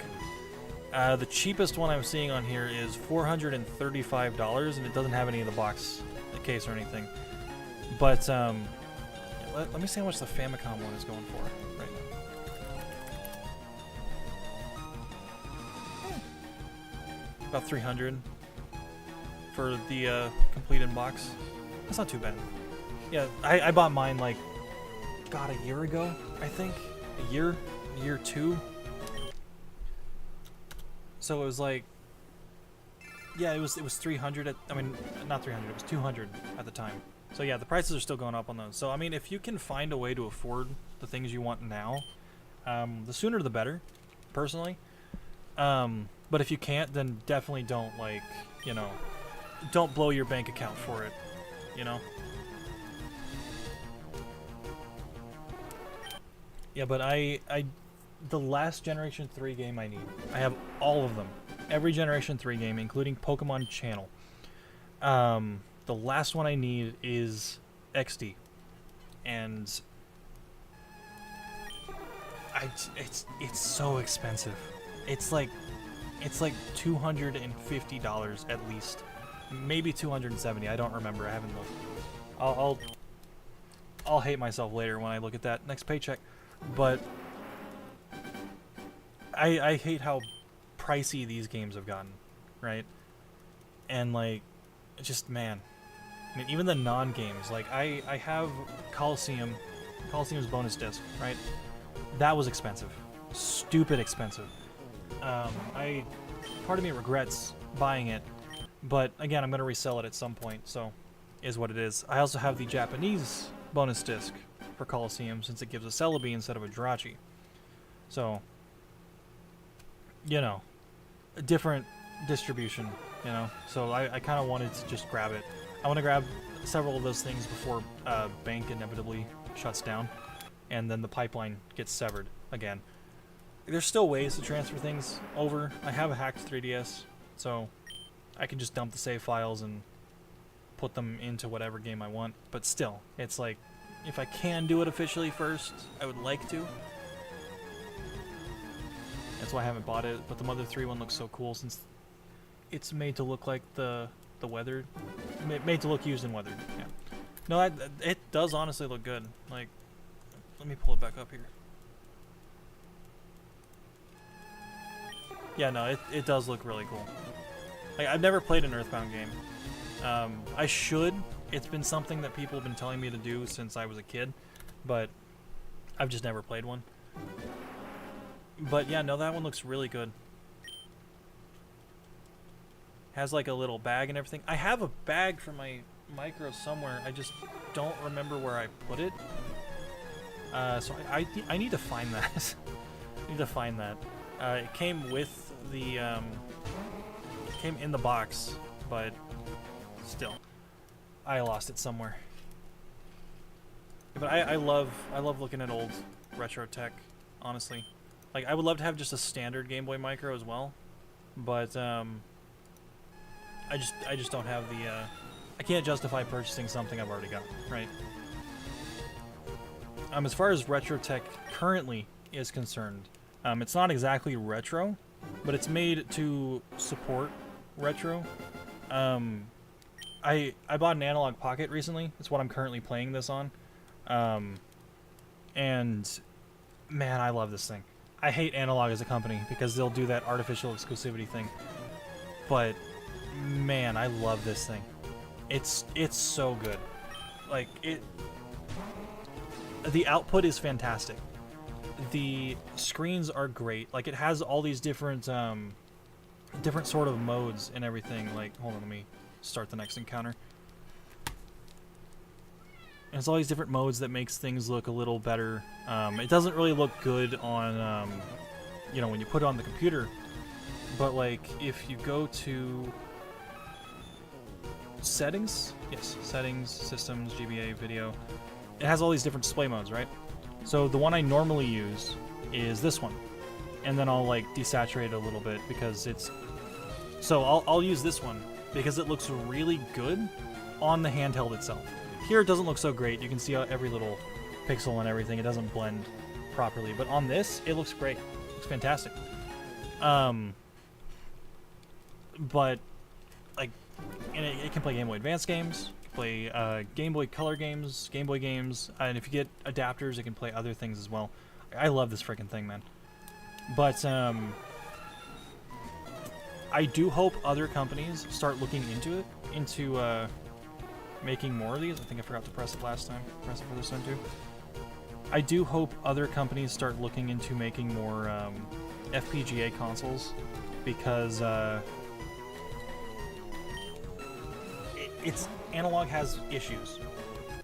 The cheapest one I'm seeing on here is $435, and it doesn't have any in the box, the case or anything. But let me see how much the Famicom one is going for right now. About 300 for the complete in box. That's not too bad. Yeah, I bought mine like, God, a year ago, I think. A year two. So it was like, yeah, it was 300 at, I mean, not 300, it was 200 at the time. So yeah, the prices are still going up on those. So I mean, if you can find a way to afford the things you want now, the sooner the better, personally. But if you can't, then definitely don't, like, you know, don't blow your bank account for it, you know? Yeah, but the last Generation 3 game I need, I have all of them. Every Generation 3 game, including Pokemon Channel. The last one I need is XD. And it's so expensive. It's like $250 at least. Maybe $270. I don't remember. I haven't looked. I'll hate myself later when I look at that next paycheck. But I hate how pricey these games have gotten, right? And like, just, man, I mean, even the non-games, like I have Coliseum's bonus disc, right? That was expensive, stupid expensive. Part of me regrets buying it, but again, I'm gonna resell it at some point, so is what it is. I also have the Japanese bonus disc for Coliseum, since it gives a Celebi instead of a Jirachi. So, you know, a different distribution, you know? So I kind of wanted to just grab it. I want to grab several of those things before bank inevitably shuts down, and then the pipeline gets severed again. There's still ways to transfer things over. I have a hacked 3DS, so I can just dump the save files and put them into whatever game I want. But still, it's like, if I can do it officially first, I would like to. That's why I haven't bought it, but the Mother 3 one looks so cool since it's made to look like the weathered. Made to look used and weathered, yeah. No, it does honestly look good. Like, let me pull it back up here. Yeah, no, it does look really cool. Like, I've never played an Earthbound game. I should. It's been something that people have been telling me to do since I was a kid, but I've just never played one. But yeah, no, that one looks really good. Has like a little bag and everything. I have a bag for my micro somewhere. I just don't remember where I put it. So I need to find that. I need to find that. It came with the it came in the box, but still, I lost it somewhere. But I love looking at old retro tech, honestly. Like, I would love to have just a standard Game Boy Micro as well, but I just don't have the I can't justify purchasing something I've already got, right? As far as retro tech currently is concerned, it's not exactly retro, but it's made to support retro. I bought an Analog Pocket recently. It's what I'm currently playing this on. And man, I love this thing. I hate Analog as a company because they'll do that artificial exclusivity thing. But man, I love this thing. It's so good. Like, the output is fantastic. The screens are great. Like, it has all these different different sort of modes and everything. Like, hold on, let me start the next encounter. And it's all these different modes that makes things look a little better. It doesn't really look good on, you know, when you put it on the computer. But like, if you go to settings, yes, settings, systems, GBA, video, it has all these different display modes, right? So the one I normally use is this one, and then I'll like desaturate it a little bit because it's. So I'll use this one because it looks really good on the handheld itself. Here it doesn't look so great. You can see every little pixel and everything. It doesn't blend properly, but on this it looks great. It looks fantastic. But like, and it can play Game Boy Advance games, play Game Boy Color games, Game Boy games, and if you get adapters, it can play other things as well. I love this freaking thing, man. But I do hope other companies start looking into it, into making more of these. I think I forgot to press it last time. Press it for this one too. I do hope other companies start looking into making more FPGA consoles, because it's analog has issues.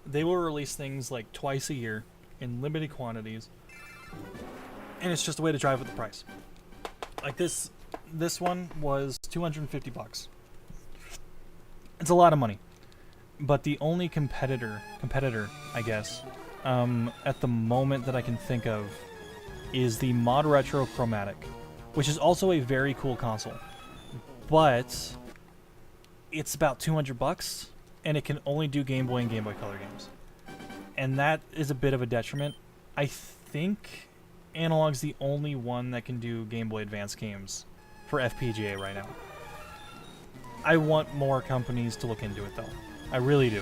They will release things like twice a year in limited quantities, and it's just a way to drive up the price. Like this one was $250. It's a lot of money, but the only competitor, I guess, at the moment that I can think of is the Mod Retro Chromatic, which is also a very cool console, but it's about $200, and it can only do Game Boy and Game Boy Color games, and that is a bit of a detriment. I think Analog's the only one that can do Game Boy Advance games for FPGA right now. I want more companies to look into it, though. I really do,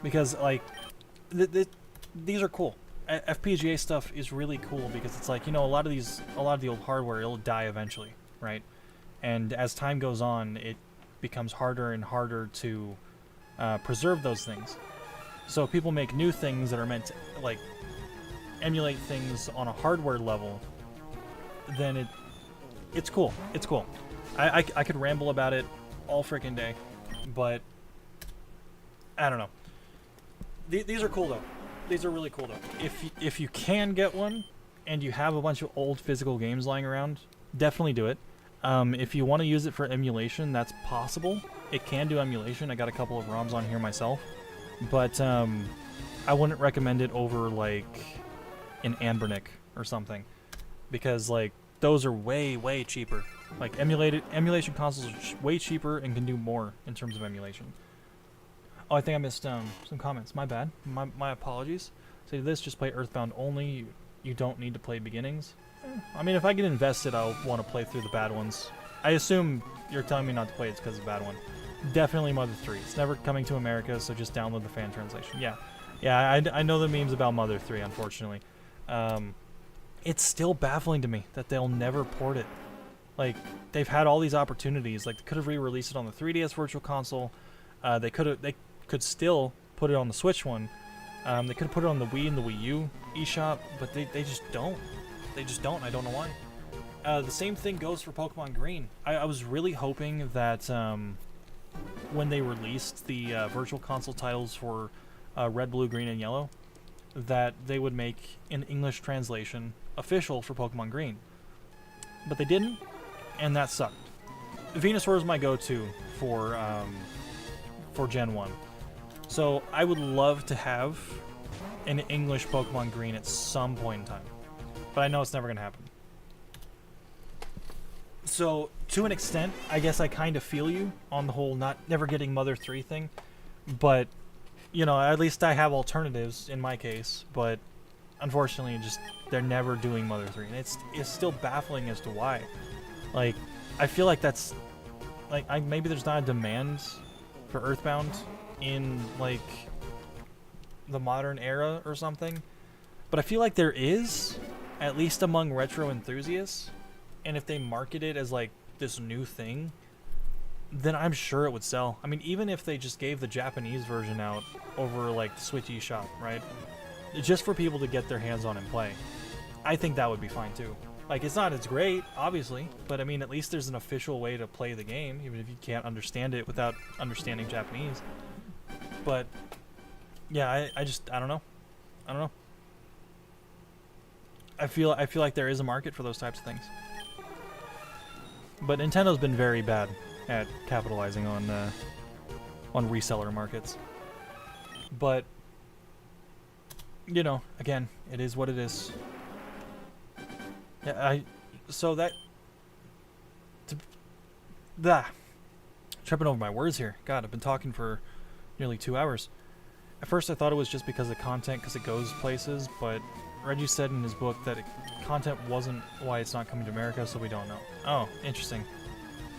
because like these are cool. FPGA stuff is really cool because it's like, you know, a lot of the old hardware, it'll die eventually, right? And as time goes on, it becomes harder and harder to preserve those things. So if people make new things that are meant to like emulate things on a hardware level, then it's cool. It's cool. I could ramble about it all freaking day, but I don't know. These are cool though. These are really cool though. If you can get one and you have a bunch of old physical games lying around, definitely do it. If you want to use it for emulation, that's possible. It can do emulation. I got a couple of ROMs on here myself, but I wouldn't recommend it over like an Anbernic or something, because like those are way cheaper. Like emulation consoles are way cheaper and can do more in terms of emulation. Oh, I think I missed some comments. My bad. My apologies. Say this, just play Earthbound only. You don't need to play Beginnings. I mean, if I get invested, I'll want to play through the bad ones. I assume you're telling me not to play it because of the bad one. Definitely Mother 3. It's never coming to America, so just download the fan translation. Yeah, I know the memes about Mother 3, unfortunately. It's still baffling to me that they'll never port it. Like, they've had all these opportunities. Like, they could have re-released it on the 3DS Virtual Console. They could still put it on the Switch one. They could have put it on the Wii and the Wii U eShop, but they just don't. They just don't. I don't know why. The same thing goes for Pokemon Green. I was really hoping that when they released the Virtual Console titles for Red, Blue, Green, and Yellow, that they would make an English translation official for Pokemon Green. But they didn't, and that sucked. Venusaur is my go-to for Gen 1. So I would love to have an English Pokemon Green at some point in time. But I know it's never going to happen. So, to an extent, I guess I kind of feel you on the whole never getting Mother 3 thing. But, you know, at least I have alternatives in my case. But, unfortunately, they're never doing Mother 3. And it's still baffling as to why. Like, I feel like that's... Like, maybe there's not a demand for Earthbound in, like, the modern era or something. But I feel like there is... at least among retro enthusiasts, and if they market it as like this new thing, then I'm sure it would sell. I mean, even if they just gave the Japanese version out over like the Switch eShop, right? Just for people to get their hands on and play. I think that would be fine too. Like, it's not as great, obviously, but I mean, at least there's an official way to play the game, even if you can't understand it without understanding Japanese. But yeah, I don't know. I don't know. I feel like there is a market for those types of things. But Nintendo's been very bad at capitalizing on reseller markets. But you know, again, it is what it is. Yeah, tripping over my words here. God, I've been talking for nearly 2 hours. At first I thought it was just because of content, because it goes places, but Reggie said in his book that content wasn't why it's not coming to America, so we don't know. Oh, interesting.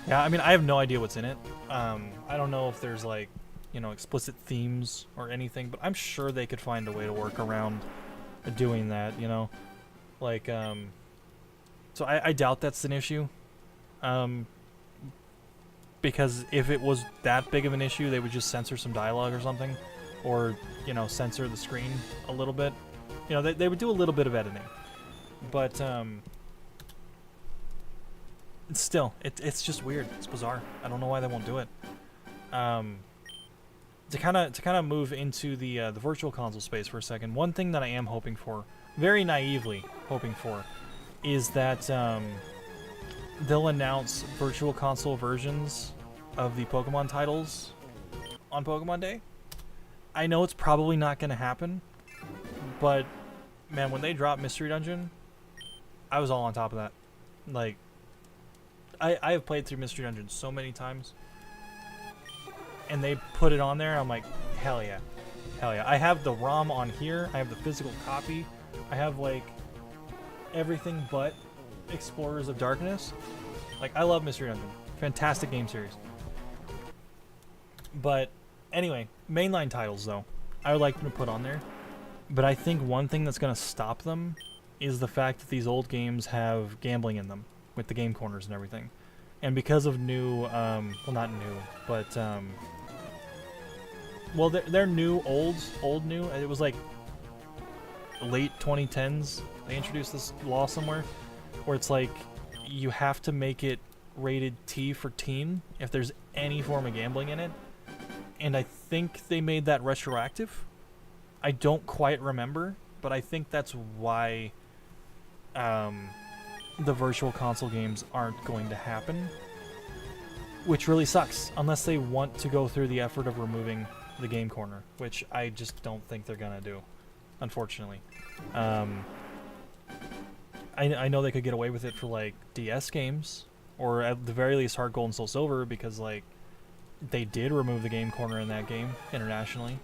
Yeah, I mean, I have no idea what's in it. I don't know if there's, like, you know, explicit themes or anything, but I'm sure they could find a way to work around doing that, you know? Like, so I doubt that's an issue. Because if it was that big of an issue, they would just censor some dialogue or something. Or, you know, censor the screen a little bit. You know, they would do a little bit of editing. But, still, it's just weird. It's bizarre. I don't know why they won't do it. To kind of move into the virtual console space for a second, one thing that I am hoping for, very naively hoping for, is that they'll announce virtual console versions of the Pokemon titles on Pokemon Day. I know it's probably not going to happen, but man, when they dropped Mystery Dungeon, I was all on top of that. Like, I have played through Mystery Dungeon so many times, and they put it on there, I'm like, hell yeah. Hell yeah. I have the ROM on here, I have the physical copy, I have, like, everything but Explorers of Darkness. Like, I love Mystery Dungeon. Fantastic game series. But anyway, mainline titles, though, I would like them to put on there. But I think one thing that's going to stop them is the fact that these old games have gambling in them with the game corners and everything. And because of new, well, not new, but, well, they're new, old new. It was like late 2010s. They introduced this law somewhere where it's like you have to make it rated T for teen if there's any form of gambling in it. And I think they made that retroactive. I don't quite remember, but I think that's why the virtual console games aren't going to happen, which really sucks unless they want to go through the effort of removing the game corner, which I just don't think they're gonna do, unfortunately. I know they could get away with it for like DS games, or at the very least Heart Gold and Soul Silver, because like they did remove the game corner in that game internationally.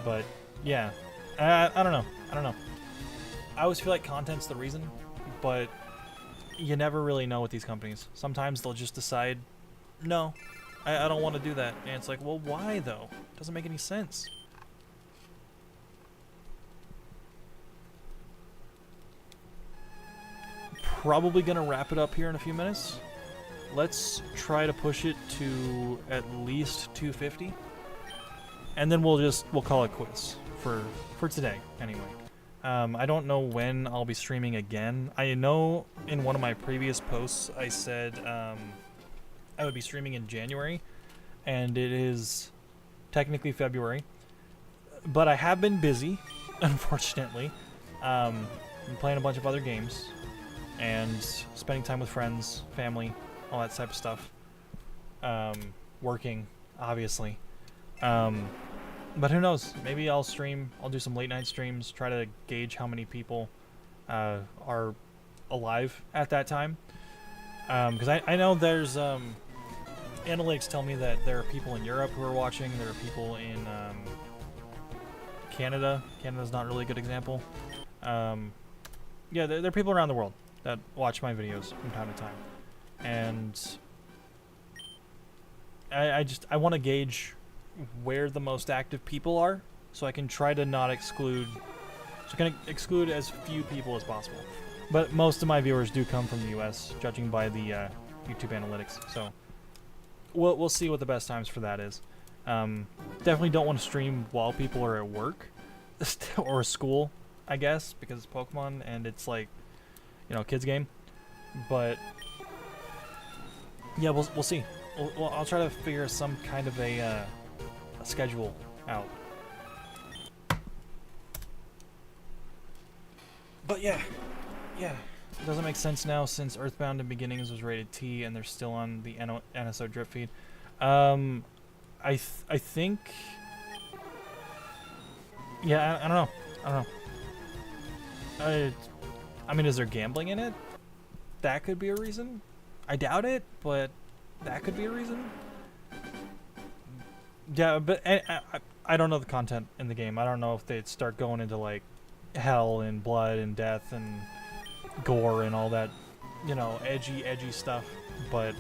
But yeah, I don't know. I always feel like content's the reason, but you never really know with these companies. Sometimes they'll just decide, no, I don't want to do that. And it's like, well, why though? It doesn't make any sense. Probably gonna wrap it up here in a few minutes. Let's try to push it to at least 250. And then we'll call it quits for today anyway. I don't know when I'll be streaming again. I know in one of my previous posts I said I would be streaming in January, and it is technically February. But I have been busy, unfortunately. I'm playing a bunch of other games and spending time with friends, family, all that type of stuff. Working, obviously. But who knows? Maybe I'll stream. I'll do some late night streams, try to gauge how many people are alive at that time. Because I know there's analytics tell me that there are people in Europe who are watching. There are people in Canada. Canada's not really a good example. Yeah, there are people around the world that watch my videos from time to time, and I want to gauge where the most active people are, so I can try to not exclude, so I can exclude as few people as possible. But most of my viewers do come from the US, judging by the YouTube analytics. So we'll see what the best times for that is. Definitely don't want to stream while people are at work or school, I guess, because it's Pokemon and it's like, you know, kids game. But yeah, we'll see. I'll try to figure some kind of a schedule out. But yeah, it doesn't make sense now since Earthbound and Beginnings was rated T and they're still on the NSO drip feed. I think. Yeah, I don't know. I mean, is there gambling in it? That could be a reason. I doubt it, but that could be a reason. Yeah, but I don't know the content in the game. I don't know if they'd start going into like hell and blood and death and gore and all that, you know, edgy stuff. But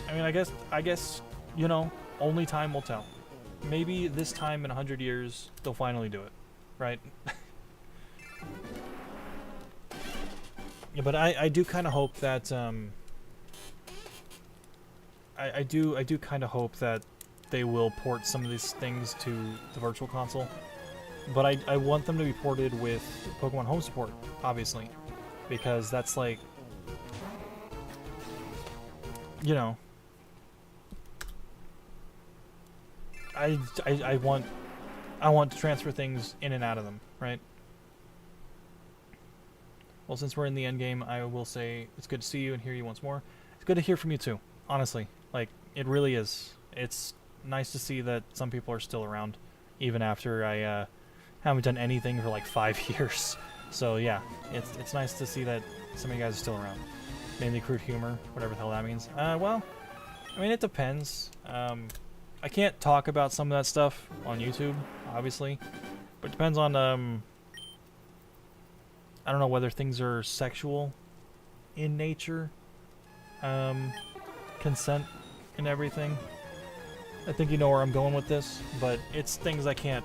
I mean, I guess, you know, only time will tell. Maybe this time in 100 years they'll finally do it, right? Yeah, but I do kind of hope that I do kind of hope that they will port some of these things to the Virtual Console. But I want them to be ported with Pokemon Home support, obviously, because that's like, you know, I want to transfer things in and out of them, right? Well, since we're in the end game, I will say it's good to see you and hear you once more. It's good to hear from you too, honestly. Like, it really is. It's nice to see that some people are still around, even after I haven't done anything for like 5 years. So yeah, it's nice to see that some of you guys are still around. Mainly crude humor, whatever the hell that means. Well, I mean, it depends. I can't talk about some of that stuff on YouTube, obviously, but it depends on, I don't know whether things are sexual in nature, consent and everything. I think you know where I'm going with this, but it's things I can't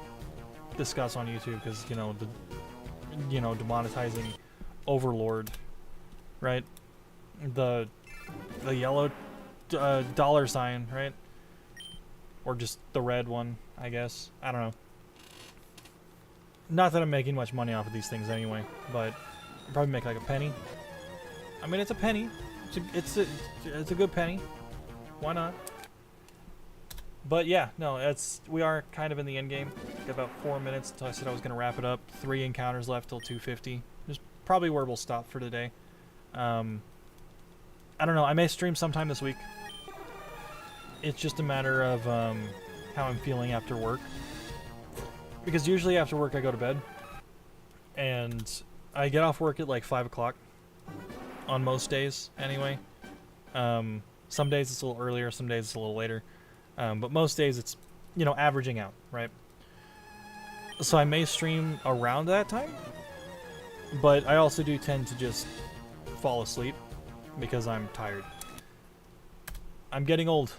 discuss on YouTube because, you know, demonetizing Overlord, right? The yellow dollar sign, right? Or just the red one, I guess. I don't know. Not that I'm making much money off of these things anyway, but I'll probably make like a penny. I mean, it's a penny. It's a good penny. Why not? But yeah, no, we are kind of in the end game. Got about 4 minutes until I said I was gonna wrap it up. 3 encounters left till 250. Just probably where we'll stop for today. I don't know. I may stream sometime this week. It's just a matter of how I'm feeling after work. Because usually after work I go to bed. And I get off work at like 5 o'clock. On most days, anyway. Some days it's a little earlier, some days it's a little later. But most days it's, you know, averaging out, right? So I may stream around that time. But I also do tend to just fall asleep. Because I'm tired. I'm getting old.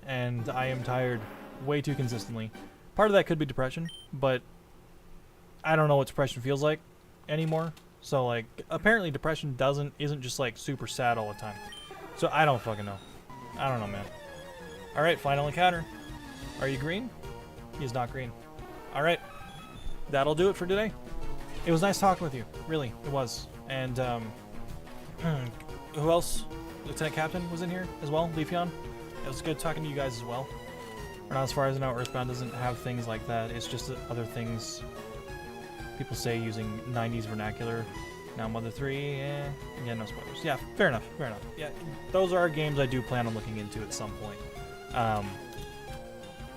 And I am tired way too consistently. Part of that could be depression, but I don't know what depression feels like anymore. So like, apparently depression isn't just like super sad all the time. So I don't fucking know. I don't know, man. All right, final encounter. Are you green? He's not green. All right, that'll do it for today. It was nice talking with you. Really, it was. And who else? Lieutenant Captain was in here as well. Leafeon. It was good talking to you guys as well. Or not as far as I know, Earthbound doesn't have things like that. It's just other things people say using 90s vernacular. Now Mother 3, yeah, no spoilers. Yeah, fair enough. Yeah, those are games I do plan on looking into at some point.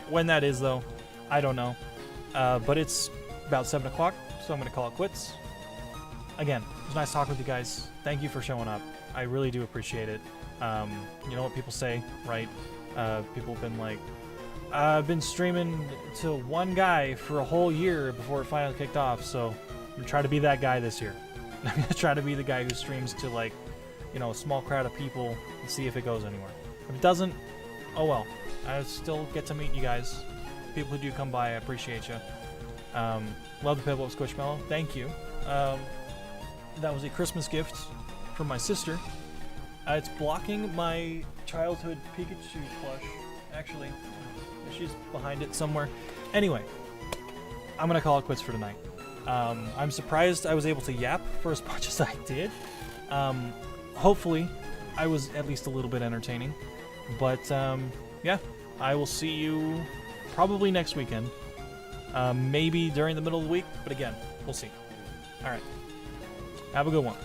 When that is, though, I don't know. But it's about 7 o'clock, so I'm going to call it quits. Again, it was nice talking with you guys. Thank you for showing up. I really do appreciate it. You know what people say, right? People have been like, I've been streaming to one guy for a whole year before it finally kicked off, so I'm going to try to be that guy this year. I'm going to try to be the guy who streams to, like, you know, a small crowd of people and see if it goes anywhere. If it doesn't, oh well. I still get to meet you guys. People who do come by, I appreciate you. Love the Piplup Squishmallow. Thank you. That was a Christmas gift from my sister. It's blocking my childhood Pikachu plush, actually. She's behind it somewhere. Anyway, I'm going to call it quits for tonight. I'm surprised I was able to yap for as much as I did. Hopefully, I was at least a little bit entertaining. But, yeah, I will see you probably next weekend. Maybe during the middle of the week, but again, we'll see. Alright. Have a good one.